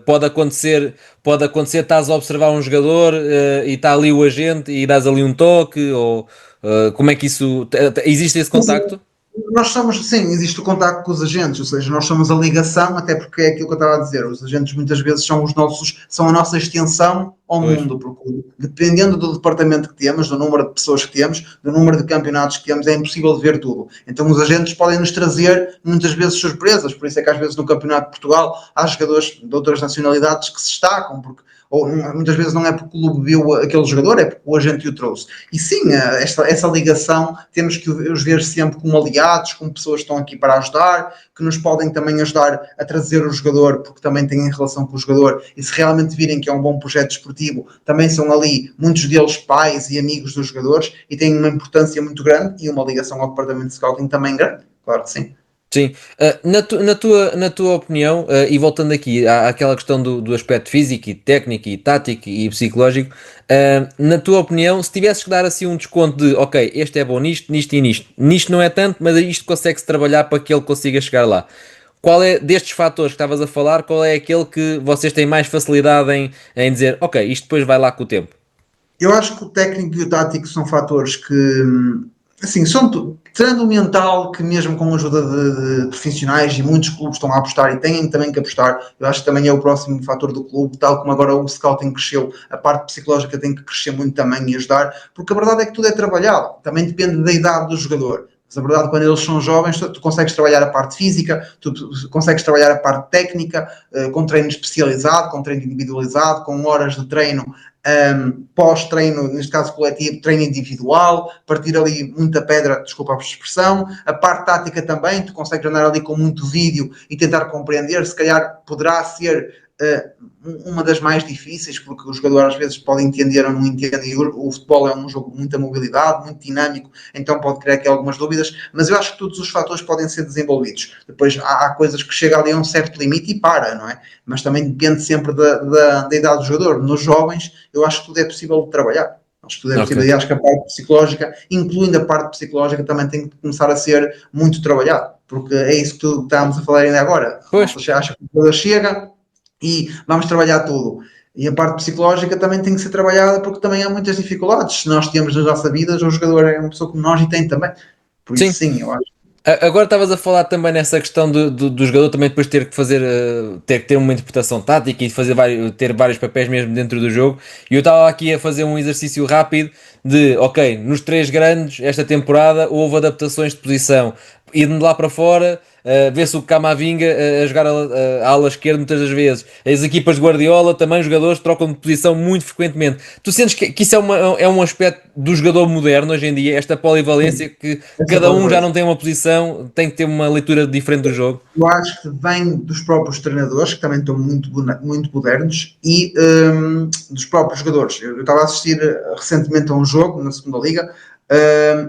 Speaker 1: pode acontecer, estás a observar um jogador, e está ali o agente e dás ali um toque, ou como é que isso, existe esse contacto?
Speaker 2: Nós somos, sim, existe o contacto com os agentes, ou seja, nós somos a ligação, até porque é aquilo que eu estava a dizer, os agentes muitas vezes são a nossa extensão ao
Speaker 1: Pois.
Speaker 2: mundo, porque dependendo do departamento que temos, do número de pessoas que temos, do número de campeonatos que temos, é impossível ver tudo. Então os agentes podem nos trazer muitas vezes surpresas, por isso é que às vezes no Campeonato de Portugal há jogadores de outras nacionalidades que se destacam, porque ou muitas vezes não é porque o clube viu aquele jogador, é porque o agente o trouxe. E sim, essa ligação temos que os ver sempre como aliados, como pessoas que estão aqui para ajudar, que nos podem também ajudar a trazer o jogador, porque também têm relação com o jogador, e se realmente virem que é um bom projeto desportivo, também são ali, muitos deles pais e amigos dos jogadores, e têm uma importância muito grande e uma ligação ao departamento de scouting também grande, claro que sim.
Speaker 1: Sim. Na tua opinião, e voltando aqui àquela questão do aspecto físico e técnico e tático e psicológico, na tua opinião, se tivesses que dar assim um desconto de, ok, este é bom nisto, nisto e nisto, nisto não é tanto, mas isto consegue-se trabalhar para que ele consiga chegar lá. Qual é, destes fatores que estavas a falar, qual é aquele que vocês têm mais facilidade em dizer, ok, isto depois vai lá com o tempo?
Speaker 2: Eu acho que o técnico e o tático são fatores que, assim, são tirando o mental, que mesmo com a ajuda de profissionais e muitos clubes estão a apostar e têm também que apostar, eu acho que também é o próximo fator do clube, tal como agora o scouting cresceu, a parte psicológica tem que crescer muito também e ajudar, porque a verdade é que tudo é trabalhado, também depende da idade do jogador. Mas a verdade, quando eles são jovens, tu consegues trabalhar a parte física, tu consegues trabalhar a parte técnica, com treino especializado, com treino individualizado, com horas de treino pós-treino, neste caso coletivo, treino individual, partir ali muita pedra, desculpa a expressão, a parte tática também, tu consegues andar ali com muito vídeo e tentar compreender, se calhar poderá ser uma das mais difíceis, porque os jogadores às vezes podem entender ou não entendem, e o futebol é um jogo de muita mobilidade, muito dinâmico, então pode criar aqui algumas dúvidas, mas eu acho que todos os fatores podem ser desenvolvidos. Depois há coisas que chegam ali a um certo limite e para, não é? Mas também depende sempre da idade do jogador. Nos jovens, eu acho que tudo é possível de trabalhar. Acho que tudo é
Speaker 1: Ok.
Speaker 2: possível. E acho que a parte psicológica, incluindo a parte psicológica, também tem que começar a ser muito trabalhado. Porque é isso que estávamos a falar ainda agora. A
Speaker 1: Pois,
Speaker 2: malta já acha que o jogador chega e vamos trabalhar tudo. E a parte psicológica também tem que ser trabalhada porque também há muitas dificuldades. Se nós temos nas nossas vidas, o jogador é uma pessoa como nós e tem também. Por isso,
Speaker 1: sim.
Speaker 2: sim, eu acho.
Speaker 1: Agora estavas a falar também nessa questão do jogador também depois ter que fazer, ter que ter uma interpretação tática e fazer ter vários papéis mesmo dentro do jogo. E eu estava aqui a fazer um exercício rápido de, ok, nos três grandes esta temporada houve adaptações de posição. Indo de lá para fora, vê-se o Camavinga a jogar a ala esquerda muitas das vezes. As equipas de Guardiola também, os jogadores trocam de posição muito frequentemente. Tu sentes que isso é um aspecto do jogador moderno hoje em dia, esta polivalência
Speaker 2: Sim,
Speaker 1: que
Speaker 2: essa
Speaker 1: cada
Speaker 2: pode
Speaker 1: um já
Speaker 2: valer.
Speaker 1: não tem uma posição, tem que ter uma leitura diferente do jogo.
Speaker 2: Eu acho que vem dos próprios treinadores, que também estão muito modernos, e dos próprios jogadores. Eu estava a assistir recentemente a um jogo na segunda Liga,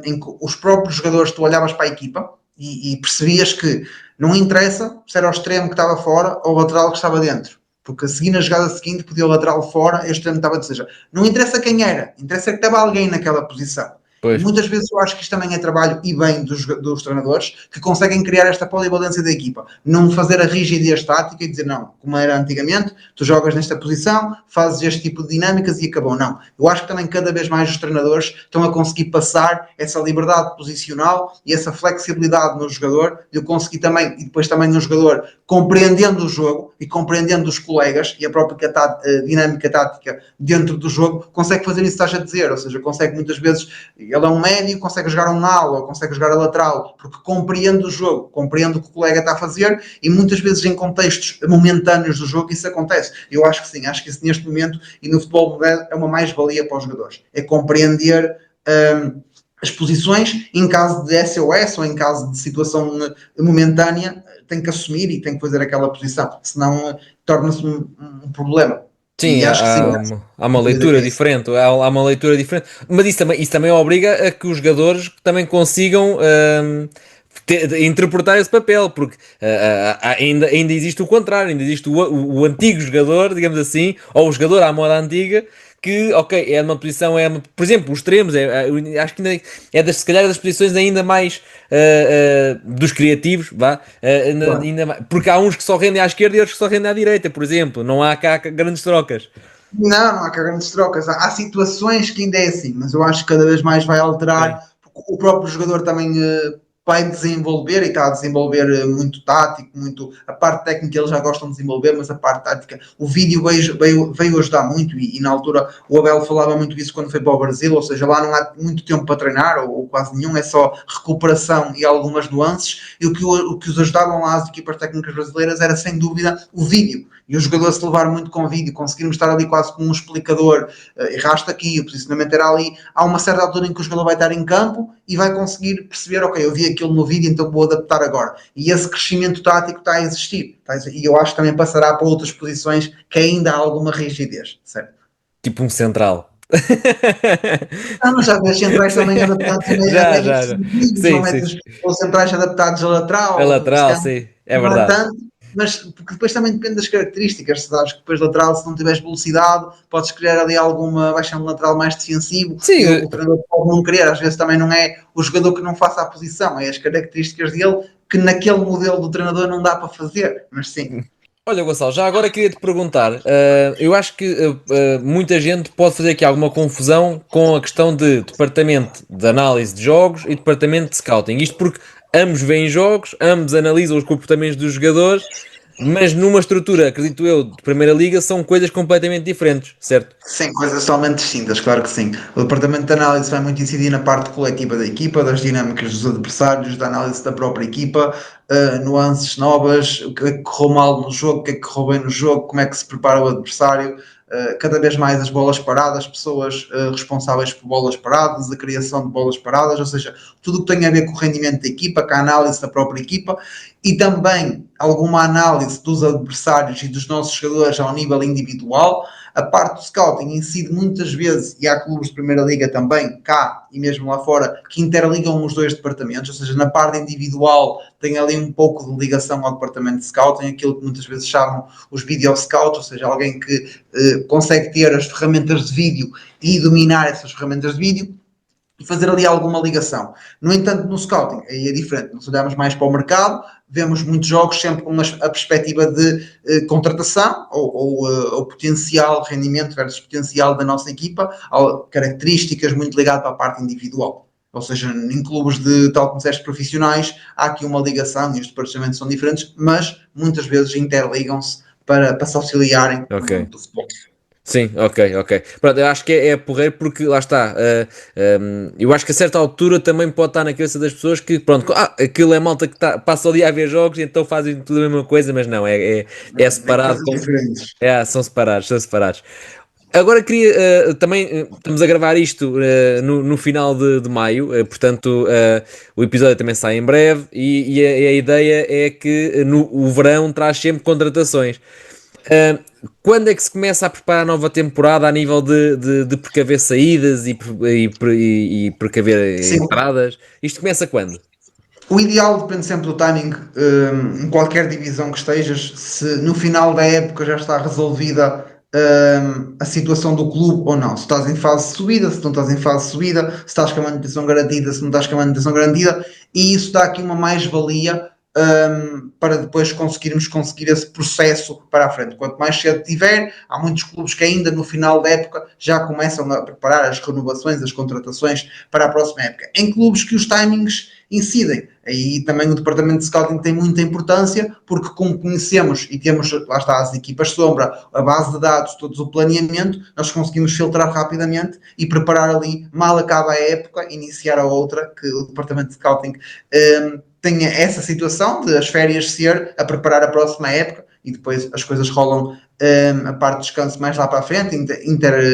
Speaker 2: em que os próprios jogadores, tu olhavas para a equipa e percebias que não interessa se era o extremo que estava fora ou o lateral que estava dentro. Porque a seguir, na jogada seguinte, podia o lateral fora e o extremo estava, ou seja, não interessa quem era, interessa que estava alguém naquela posição. E
Speaker 1: Pois.
Speaker 2: muitas vezes eu acho que isto também é trabalho e bem dos treinadores que conseguem criar esta polivalência da equipa. Não fazer a rigidez tática e dizer não, como era antigamente, tu jogas nesta posição, fazes este tipo de dinâmicas e acabou. Não. Eu acho que também cada vez mais os treinadores estão a conseguir passar essa liberdade posicional e essa flexibilidade no jogador, de eu conseguir também, e depois também no jogador, compreendendo o jogo e compreendendo os colegas e a própria dinâmica tática dentro do jogo, consegue fazer isso que estás a dizer, ou seja, consegue muitas vezes ele é um médio, consegue jogar um ala, consegue jogar a lateral, porque compreende o jogo, compreende o que o colega está a fazer e muitas vezes em contextos momentâneos do jogo isso acontece. Eu acho que sim, acho que isso neste momento e no futebol moderno é uma mais-valia para os jogadores. É compreender as posições em caso de SOS ou em caso de situação momentânea, tem que assumir e tem que fazer aquela posição, senão torna-se um problema.
Speaker 1: Sim,
Speaker 2: E acho que sim,
Speaker 1: há uma
Speaker 2: dúvida
Speaker 1: leitura
Speaker 2: que é isso.
Speaker 1: diferente, há uma leitura diferente, mas isso também obriga a que os jogadores também consigam interpretar esse papel, porque ainda existe o contrário, ainda existe o antigo jogador, digamos assim, ou o jogador à moda antiga, que, ok, é numa posição, por exemplo, os extremos, acho que ainda é se calhar das posições ainda mais dos criativos, vá,
Speaker 2: Claro.
Speaker 1: porque há uns que só rendem à esquerda e outros que só rendem à direita, por exemplo, não há cá grandes trocas.
Speaker 2: Não há grandes trocas. Há situações que ainda é assim, mas eu acho que cada vez mais vai
Speaker 1: Sim.
Speaker 2: alterar, porque o próprio jogador também vai desenvolver e está a desenvolver muito tático, muito a parte técnica eles já gostam de desenvolver, mas a parte tática, o vídeo veio ajudar muito e na altura o Abel falava muito disso quando foi para o Brasil, ou seja, lá não há muito tempo para treinar, ou quase nenhum, é só recuperação e algumas nuances, e o que os ajudavam lá as equipas técnicas brasileiras era sem dúvida o vídeo. E o jogador se levar muito com vídeo, conseguirmos estar ali quase como um explicador, erraste aqui, o posicionamento era ali, há uma certa altura em que o jogador vai estar em campo e vai conseguir perceber, ok, eu vi aquilo no vídeo, então vou adaptar agora. E esse crescimento tático está a existir. E eu acho que também passará para outras posições que ainda há alguma rigidez, certo?
Speaker 1: Tipo um central.
Speaker 2: Não, mas já vês centrais também adaptados a
Speaker 1: Já,
Speaker 2: médios
Speaker 1: já, já.
Speaker 2: defensivos, ou
Speaker 1: Sim, sim.
Speaker 2: médios ou centrais adaptados a
Speaker 1: A
Speaker 2: lateral, se
Speaker 1: lateral,
Speaker 2: calhar
Speaker 1: sim, é
Speaker 2: não é
Speaker 1: verdade.
Speaker 2: tanto, mas porque depois também depende das características. Se sabes que depois lateral, se não tiveres velocidade, podes criar ali alguma, vai ser um lateral mais defensivo
Speaker 1: Sim,
Speaker 2: e o treinador pode não querer. Às vezes também não é o jogador que não faça a posição, é as características dele que naquele modelo do treinador não dá para fazer. Mas sim,
Speaker 1: olha, Gonçalo, já agora queria te perguntar. Eu acho que muita gente pode fazer aqui alguma confusão com a questão de departamento de análise de jogos e departamento de scouting. Isto porque ambos veem jogos, ambos analisam os comportamentos dos jogadores, mas numa estrutura, acredito eu, de Primeira Liga, são coisas completamente diferentes, certo?
Speaker 2: sim, coisas totalmente distintas, claro que sim. O departamento de análise vai muito incidir na parte coletiva da equipa, das dinâmicas dos adversários, da análise da própria equipa, nuances novas, o que é que correu mal no jogo, o que é que correu bem no jogo, como é que se prepara o adversário, cada vez mais as bolas paradas, pessoas responsáveis por bolas paradas, a criação de bolas paradas, ou seja, tudo o que tem a ver com o rendimento da equipa, com a análise da própria equipa e também alguma análise dos adversários e dos nossos jogadores ao nível individual. A parte do scouting incide muitas vezes, e há clubes de Primeira Liga também, cá e mesmo lá fora, que interligam os dois departamentos, ou seja, na parte individual tem ali um pouco de ligação ao departamento de scouting, aquilo que muitas vezes chamam os video scouts, ou seja, alguém que consegue ter as ferramentas de vídeo e dominar essas ferramentas de vídeo e fazer ali alguma ligação. No entanto, no scouting, aí é diferente. Nós olhamos mais para o mercado, vemos muitos jogos sempre com a perspectiva de contratação ou potencial rendimento versus potencial da nossa equipa, características muito ligadas para a parte individual. Ou seja, em clubes de, tal como disseste, profissionais, há aqui uma ligação e os departamentos são diferentes, mas muitas vezes interligam-se para se auxiliarem no
Speaker 1: Ok.
Speaker 2: mundo do futebol.
Speaker 1: Sim, ok, ok. Pronto, eu acho que é porreiro porque lá está. Eu acho que a certa altura também pode estar na cabeça das pessoas que, pronto, aquilo é malta que passa o dia a ver jogos e então fazem tudo a mesma coisa, mas não, é
Speaker 2: É
Speaker 1: separado.
Speaker 2: coisas diferentes.
Speaker 1: São separados, são separados. Agora queria também, estamos a gravar isto no final de maio, portanto o episódio também sai em breve e a ideia é que no, o verão traz sempre contratações. Uh, Quando é que se começa a preparar a nova temporada a nível de precaver saídas e precaver
Speaker 2: Sim,
Speaker 1: entradas? Isto começa quando?
Speaker 2: o ideal depende sempre do timing, em qualquer divisão que estejas, se no final da época já está resolvida a situação do clube ou não. Se estás em fase de subida, se não estás em fase de subida, se estás com a manutenção garantida, se não estás com a manutenção garantida, e isso dá aqui uma mais-valia para depois conseguir esse processo para a frente. Quanto mais cedo tiver, há muitos clubes que ainda no final da época já começam a preparar as renovações, as contratações para a próxima época. Em clubes que os timings incidem. Aí também o departamento de scouting tem muita importância, porque como conhecemos e temos, lá está, as equipas sombra, a base de dados, todos o planeamento, nós conseguimos filtrar rapidamente e preparar ali, mal acaba a época, iniciar a outra, que o departamento de scouting tenha essa situação de as férias ser a preparar a próxima época e depois as coisas rolam a parte de descanso mais lá para a frente,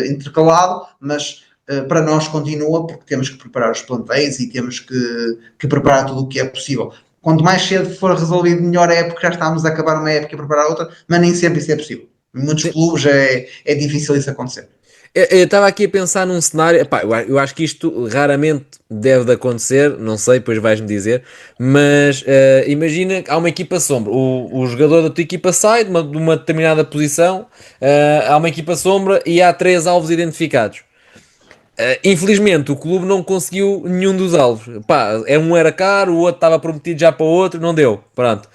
Speaker 2: intercalado, mas para nós continua porque temos que preparar os plantéis e temos que preparar tudo o que é possível. Quanto mais cedo for resolvido, melhor a época, já estamos a acabar uma época e preparar outra, mas nem sempre isso é possível. Em muitos clubes é difícil isso acontecer.
Speaker 1: Eu estava aqui a pensar num cenário, epá, eu acho que isto raramente deve de acontecer, não sei, depois vais-me dizer, mas imagina que há uma equipa sombra, o jogador da tua equipa sai de uma determinada posição, há uma equipa sombra e há três alvos identificados. Infelizmente o clube não conseguiu nenhum dos alvos. Pá, um era caro, o outro estava prometido já para o outro, não deu. Pronto.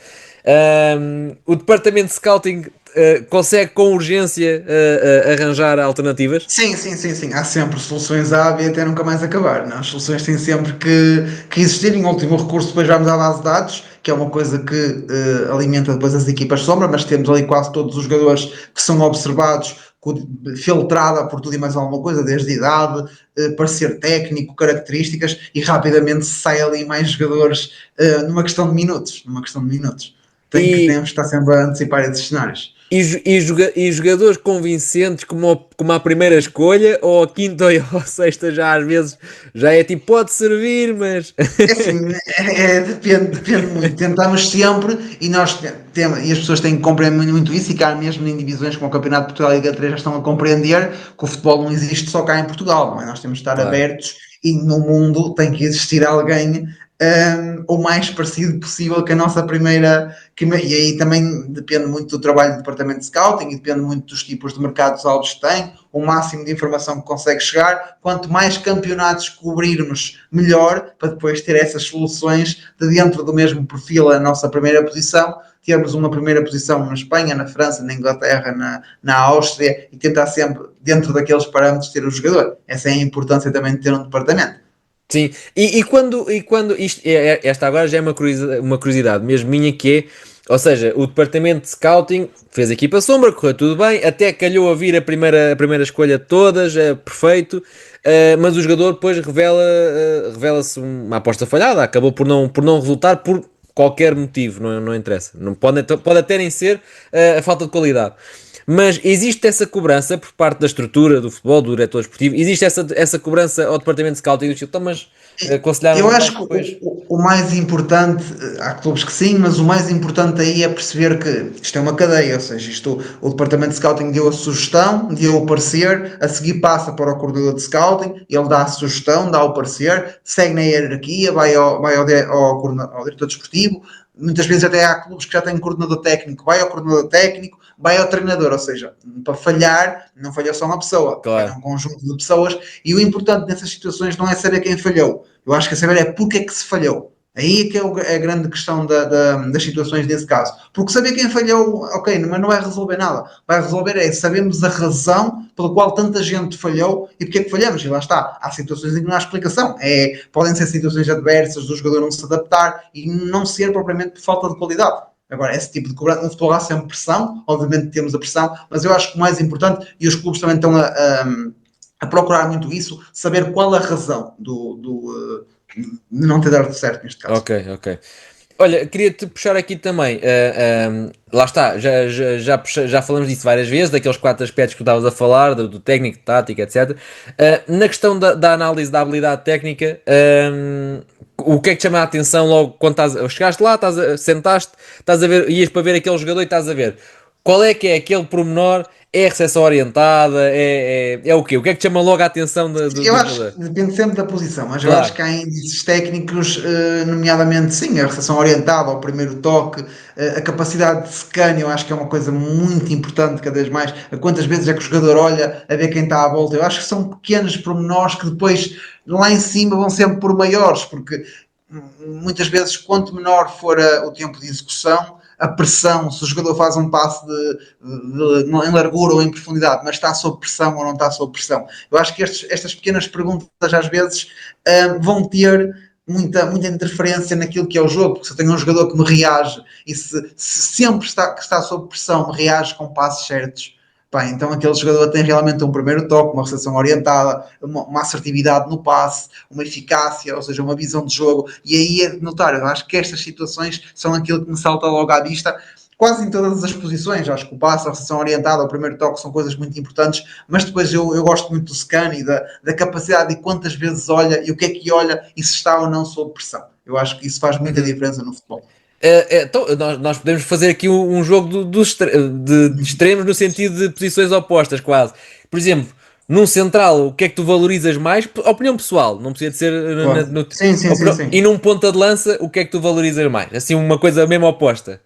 Speaker 1: O departamento de scouting consegue com urgência arranjar alternativas?
Speaker 2: Sim, sim, sim, sim. Há sempre soluções A, B até nunca mais acabar. Não? As soluções têm sempre que existir. Em último recurso, depois vamos à base de dados, que é uma coisa que alimenta depois as equipas sombra, mas temos ali quase todos os jogadores que são observados, filtrada por tudo e mais alguma coisa, desde idade, parecer técnico, características, e rapidamente sai ali mais jogadores numa questão de minutos. Numa questão de minutos.
Speaker 1: E,
Speaker 2: Temos que estar sempre a antecipar esses cenários.
Speaker 1: E jogadores convincentes como a primeira escolha, ou a quinta ou a sexta já às vezes já é tipo, pode servir, mas.
Speaker 2: É assim, depende muito. Tentamos sempre e temos, e as pessoas têm que compreender muito isso, e cá mesmo em divisões como o Campeonato de Portugal e a Liga 3 já estão a compreender que o futebol não existe só cá em Portugal, não é? Nós temos de estar
Speaker 1: Claro.
Speaker 2: abertos e no mundo tem que existir alguém o mais parecido possível que a nossa primeira. E aí também depende muito do trabalho do departamento de scouting e depende muito dos tipos de mercados-alvos que tem, o máximo de informação que consegue chegar. Quanto mais campeonatos cobrirmos, melhor, para depois ter essas soluções de dentro do mesmo perfil, a nossa primeira posição, termos uma primeira posição na Espanha, na França, na Inglaterra, na Áustria, e tentar sempre, dentro daqueles parâmetros, ter o jogador. Essa é a importância também de ter um departamento.
Speaker 1: Sim, e quando isto, esta agora já é uma curiosidade mesmo minha que é, ou seja, o departamento de scouting fez a equipa sombra, correu tudo bem, até calhou a vir a primeira escolha de todas, é perfeito, mas o jogador depois revela-se uma aposta falhada, acabou por não resultar por qualquer motivo, não interessa, não pode até nem ser a falta de qualidade. Mas existe essa cobrança por parte da estrutura do futebol, do diretor esportivo, existe essa cobrança ao departamento de scouting do tipo, então, mas aconselharam
Speaker 2: Eu
Speaker 1: o rapaz
Speaker 2: acho que
Speaker 1: depois.
Speaker 2: o mais importante, há clubes que sim, mas o mais importante aí é perceber que isto é uma cadeia, ou seja, o departamento de scouting deu a sugestão, deu o parecer, a seguir passa para o coordenador de scouting, ele dá a sugestão, dá o parecer, segue na hierarquia, vai ao diretor desportivo, muitas vezes até há clubes que já têm coordenador técnico, vai ao coordenador técnico, vai ao treinador, ou seja, para falhar, não falha só uma pessoa, falha
Speaker 1: Claro.
Speaker 2: um conjunto de pessoas, e o importante nessas situações não é saber quem falhou, eu acho que é saber porque é que se falhou. Aí é que é a grande questão das situações nesse caso. Porque saber quem falhou, ok, mas não vai resolver nada. Vai resolver é sabemos a razão pela qual tanta gente falhou e porque é que falhamos. E lá está. Há situações em que não há explicação. Podem ser situações adversas do jogador não se adaptar e não ser propriamente por falta de qualidade. Agora, esse tipo de cobrança, no futebol há sempre pressão, obviamente temos a pressão, mas eu acho que o mais importante, e os clubes também estão a procurar muito isso, saber qual a razão de não ter dado certo neste caso.
Speaker 1: Ok, ok. Olha, queria-te puxar aqui também. Lá está, já falamos disso várias vezes, daqueles quatro aspectos que tu estavas a falar, do técnico, tática, etc. Na questão da análise da habilidade técnica, o que é que te chama a atenção logo quando chegaste lá, sentaste, estás a ver, ias para ver aquele jogador e estás a ver qual é que é aquele pormenor? É a recepção orientada? É o quê? O que é que te chama logo a atenção
Speaker 2: Eu
Speaker 1: do
Speaker 2: acho
Speaker 1: jogador?
Speaker 2: que depende sempre da posição, mas eu acho
Speaker 1: Claro,
Speaker 2: que há índices técnicos, nomeadamente sim, a recepção orientada ao primeiro toque, a capacidade de scan, eu acho que é uma coisa muito importante cada vez mais. Quantas vezes é que o jogador olha a ver quem está à volta? Eu acho que são pequenos pormenores que depois lá em cima vão sempre por maiores, porque muitas vezes quanto menor for o tempo de execução, a pressão, se o jogador faz um passo em largura ou em profundidade, mas está sob pressão ou não está sob pressão. Eu acho que estas pequenas perguntas às vezes vão ter muita interferência naquilo que é o jogo, porque se eu tenho um jogador que me reage e se sempre que está sob pressão me reage com passos certos, pá, então aquele jogador tem realmente um primeiro toque, uma recepção orientada, uma assertividade no passe, uma eficácia, ou seja, uma visão de jogo, e aí é de notar. Eu acho que estas situações são aquilo que me salta logo à vista, quase em todas as posições. Acho que o passe, a recepção orientada, o primeiro toque são coisas muito importantes, mas depois eu gosto muito do scan e da capacidade de quantas vezes olha e o que é que olha e se está ou não sob pressão. Eu acho que isso faz muita diferença no futebol.
Speaker 1: Então, nós podemos fazer aqui um jogo de extremos no sentido de posições opostas, quase. Por exemplo, num central, o que é que tu valorizas mais? Opinião pessoal, não precisa de ser.
Speaker 2: Claro. Sim, sim, sim,
Speaker 1: E
Speaker 2: sim.
Speaker 1: num ponta de lança, o que é que tu valorizas mais? Assim, uma coisa mesmo oposta.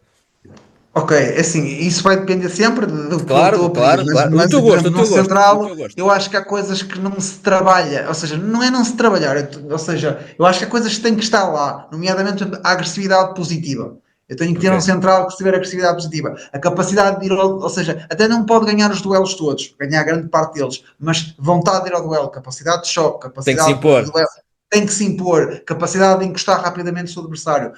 Speaker 2: Ok, assim, isso vai depender sempre do que eu
Speaker 1: Claro,
Speaker 2: estou a pedir,
Speaker 1: claro,
Speaker 2: mas,
Speaker 1: claro. O
Speaker 2: mas
Speaker 1: teu
Speaker 2: por
Speaker 1: gosto,
Speaker 2: exemplo,
Speaker 1: o
Speaker 2: no
Speaker 1: teu gosto, o
Speaker 2: central,
Speaker 1: teu gosto.
Speaker 2: eu acho que há coisas que não se trabalha, ou seja, não é não se trabalhar, ou seja, eu acho que há coisas que têm que estar lá, nomeadamente a agressividade positiva. Eu tenho que ter
Speaker 1: Ok.
Speaker 2: um central que tiver agressividade positiva, a capacidade de ir ou seja, até não pode ganhar os duelos todos, ganhar grande parte deles, mas vontade de ir ao duelo, capacidade de choque,
Speaker 1: Tem que se
Speaker 2: capacidade de
Speaker 1: impor.
Speaker 2: duelo. tem que se impor, capacidade de encostar rapidamente o seu adversário,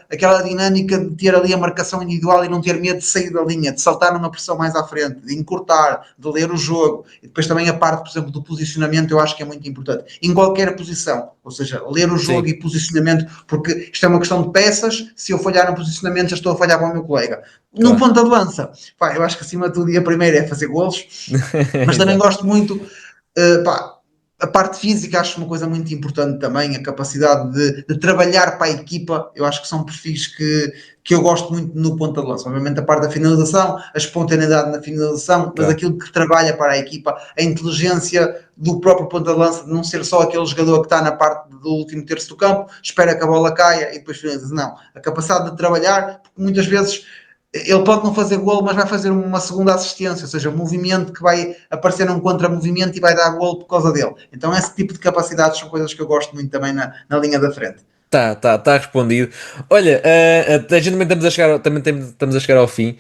Speaker 2: aquela dinâmica de ter ali a marcação individual e não ter medo de sair da linha, de saltar numa pressão mais à frente, de encurtar, de ler o jogo, e depois também a parte, por exemplo, do posicionamento, eu acho que é muito importante, em qualquer posição, ou seja, ler o jogo
Speaker 1: Sim,
Speaker 2: e posicionamento, porque isto é uma questão de peças, se eu falhar no posicionamento já estou a falhar para o meu colega. No
Speaker 1: claro.
Speaker 2: ponta de lança, pá, eu acho que acima de tudo, e a primeira é fazer golos, mas também
Speaker 1: Exato.
Speaker 2: gosto muito, pá, a parte física acho uma coisa muito importante também, a capacidade de trabalhar para a equipa, eu acho que são perfis que eu gosto muito no ponta de lança. Obviamente a parte da finalização, a espontaneidade na finalização, mas
Speaker 1: Claro.
Speaker 2: aquilo que trabalha para a equipa, a inteligência do próprio ponta de lança, de não ser só aquele jogador que está na parte do último terço do campo, espera que a bola caia e depois finaliza. Não, a capacidade de trabalhar, porque muitas vezes ele pode não fazer golo, mas vai fazer uma segunda assistência, ou seja, um movimento que vai aparecer num contra-movimento e vai dar golo por causa dele. Então, esse tipo de capacidades são coisas que eu gosto muito também na linha da frente.
Speaker 1: Tá respondido. Olha, a gente também estamos a chegar, estamos a chegar ao fim,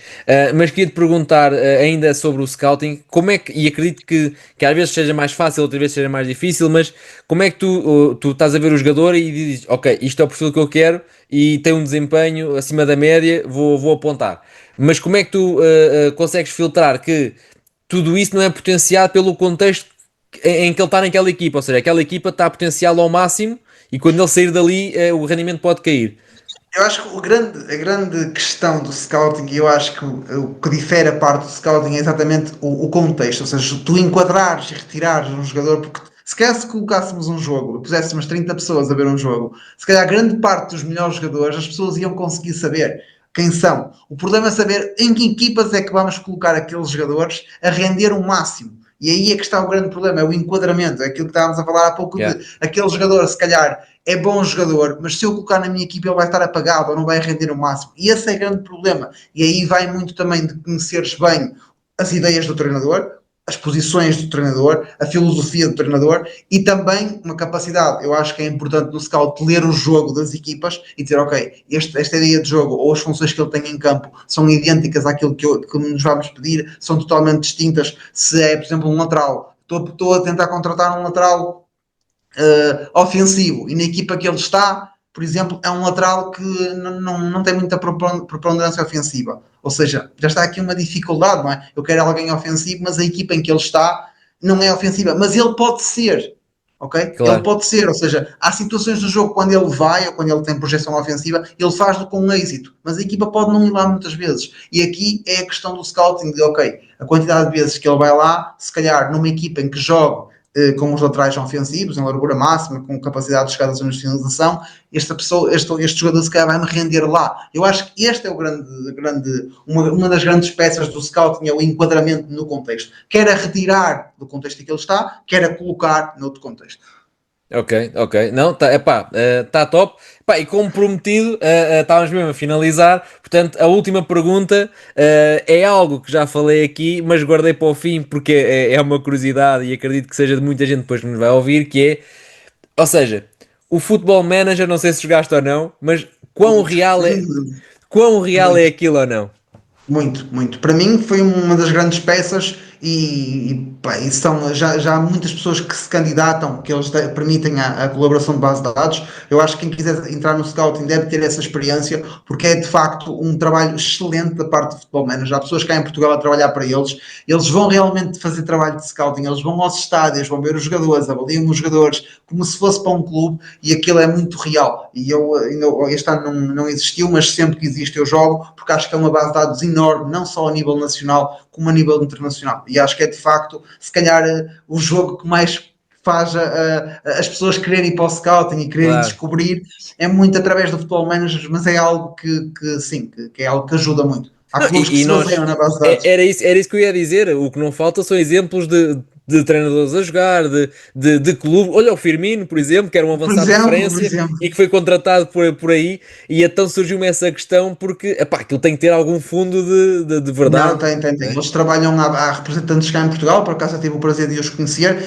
Speaker 1: mas queria te perguntar ainda sobre o scouting, como é que, e acredito que às vezes seja mais fácil, outras vezes seja mais difícil, mas como é que tu estás a ver o jogador e dizes, ok, isto é o perfil que eu quero e tem um desempenho acima da média, vou apontar. Mas como é que tu consegues filtrar que tudo isso não é potenciado pelo contexto em que ele está naquela equipa, ou seja, aquela equipa está potencial ao máximo e quando ele sair dali o rendimento pode cair.
Speaker 2: Eu acho que a grande questão do scouting, e eu acho que o que difere a parte do scouting é exatamente o contexto, ou seja, tu enquadrares e retirares um jogador, porque se calhar se colocássemos um jogo, puséssemos 30 pessoas a ver um jogo, se calhar grande parte dos melhores jogadores as pessoas iam conseguir saber quem são. O problema é saber em que equipas é que vamos colocar aqueles jogadores a render o máximo. E aí é que está o grande problema, é o enquadramento, é aquilo que estávamos a falar há pouco
Speaker 1: Yeah,
Speaker 2: de aquele jogador, se calhar é bom jogador, mas se eu colocar na minha equipa ele vai estar apagado ou não vai render o máximo. E esse é o grande problema. E aí vai muito também de conheceres bem as ideias do treinador, as posições do treinador, a filosofia do treinador e também uma capacidade, eu acho que é importante no scout ler o jogo das equipas e dizer, ok, esta ideia de jogo ou as funções que ele tem em campo são idênticas àquilo que nos vamos pedir, são totalmente distintas. Se é, por exemplo, um lateral, estou a tentar contratar um lateral ofensivo e na equipa que ele está, por exemplo, é um lateral que não tem muita preponderância ofensiva. Ou seja, já está aqui uma dificuldade, não é? Eu quero alguém ofensivo, mas a equipa em que ele está não é ofensiva. Mas ele pode ser, ok? Ele
Speaker 1: claro.
Speaker 2: pode ser, ou seja, há situações do jogo quando ele vai ou quando ele tem projeção ofensiva, ele faz-lo com êxito, mas a equipa pode não ir lá muitas vezes. E aqui é a questão do scouting de, ok, a quantidade de vezes que ele vai lá, se calhar numa equipa em que joga com os laterais ofensivos, em largura máxima, com capacidade de chegar às zonas de finalização, este jogador se calhar vai-me render lá. Eu acho que este é uma das grandes peças do scouting, é o enquadramento no contexto. Quer a retirar do contexto em que ele está, quer a colocar noutro contexto.
Speaker 1: Ok, ok. Não, tá, epá, tá top. Pá, e como prometido, estávamos mesmo a finalizar. Portanto, a última pergunta é algo que já falei aqui, mas guardei para o fim porque é uma curiosidade e acredito que seja de muita gente depois que nos vai ouvir, que é, ou seja, o Football Manager, não sei se jogaste ou não, mas
Speaker 2: Muito,
Speaker 1: quão real é
Speaker 2: muito.
Speaker 1: aquilo ou não?
Speaker 2: Muito, muito. Para mim foi uma das grandes peças pá, e já há muitas pessoas que se candidatam, que eles permitem a colaboração de base de dados. Eu acho que quem quiser entrar no scouting deve ter essa experiência, porque é de facto um trabalho excelente da parte do Futebol Manager. Há pessoas cá em Portugal a trabalhar para eles vão realmente fazer trabalho de scouting, eles vão aos estádios, vão ver os jogadores, avaliam os jogadores como se fosse para um clube e aquilo é muito real. E eu ainda este ano não existiu, mas sempre que existe eu jogo, porque acho que é uma base de dados enorme, não só a nível nacional, como a nível internacional. E acho que é de facto, se calhar, o jogo que mais faz as pessoas quererem ir para o scouting e quererem
Speaker 1: Claro.
Speaker 2: descobrir é muito através do Futebol Manager, mas é algo que sim, que é algo que ajuda muito. Há
Speaker 1: Não,
Speaker 2: clubes que
Speaker 1: e
Speaker 2: se
Speaker 1: nós.
Speaker 2: baseiam na base de dados.
Speaker 1: Era isso que eu ia dizer. O que não falta são exemplos de treinadores a jogar, de clube. Olha o Firmino, por exemplo, que era um avançado de
Speaker 2: Por
Speaker 1: referência
Speaker 2: exemplo,
Speaker 1: e que foi contratado por aí. E então surgiu-me essa questão porque epá, aquilo tem que ter algum fundo de
Speaker 2: não,
Speaker 1: verdade.
Speaker 2: tem.
Speaker 1: Né?
Speaker 2: Eles trabalham, há representantes cá em Portugal, por acaso eu tive o prazer de os conhecer.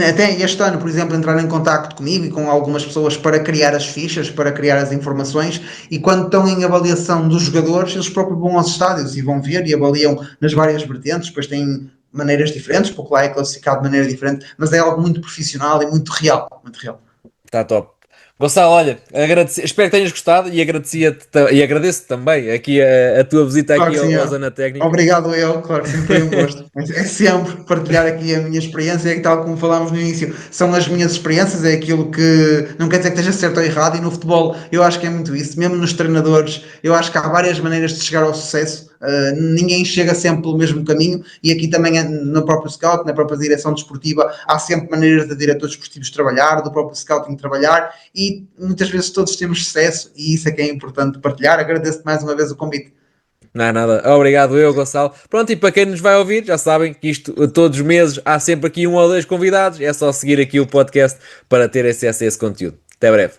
Speaker 2: Até este ano, por exemplo, entraram em contacto comigo e com algumas pessoas para criar as fichas, para criar as informações. E quando estão em avaliação dos jogadores, eles próprios vão aos estádios e vão ver e avaliam nas várias vertentes. Depois têm maneiras diferentes, porque lá é classificado de maneira diferente, mas é algo muito profissional e muito real. Muito real.
Speaker 1: Está top. Gonçalo, olha, espero que tenhas gostado e agradeço também aqui a tua visita
Speaker 2: Claro
Speaker 1: aqui
Speaker 2: que sim,
Speaker 1: ao
Speaker 2: é.
Speaker 1: Zona Técnica.
Speaker 2: Obrigado eu, claro que sim, foi um gosto. É sempre partilhar aqui a minha experiência, e tal como falámos no início, são as minhas experiências, é aquilo que não quer dizer que esteja certo ou errado, e no futebol eu acho que é muito isso, mesmo nos treinadores, eu acho que há várias maneiras de chegar ao sucesso, ninguém chega sempre pelo mesmo caminho, e aqui também no próprio scout, na própria direção desportiva, há sempre maneiras de diretores desportivos trabalhar, do próprio scouting trabalhar, e muitas vezes todos temos sucesso, e isso é que é importante partilhar. Agradeço-te mais uma vez o convite.
Speaker 1: Não é nada. Obrigado eu, Gonçalo. Pronto, e para quem nos vai ouvir, já sabem que isto todos os meses há sempre aqui um ou dois convidados. É só seguir aqui o podcast para ter acesso a esse conteúdo. Até breve.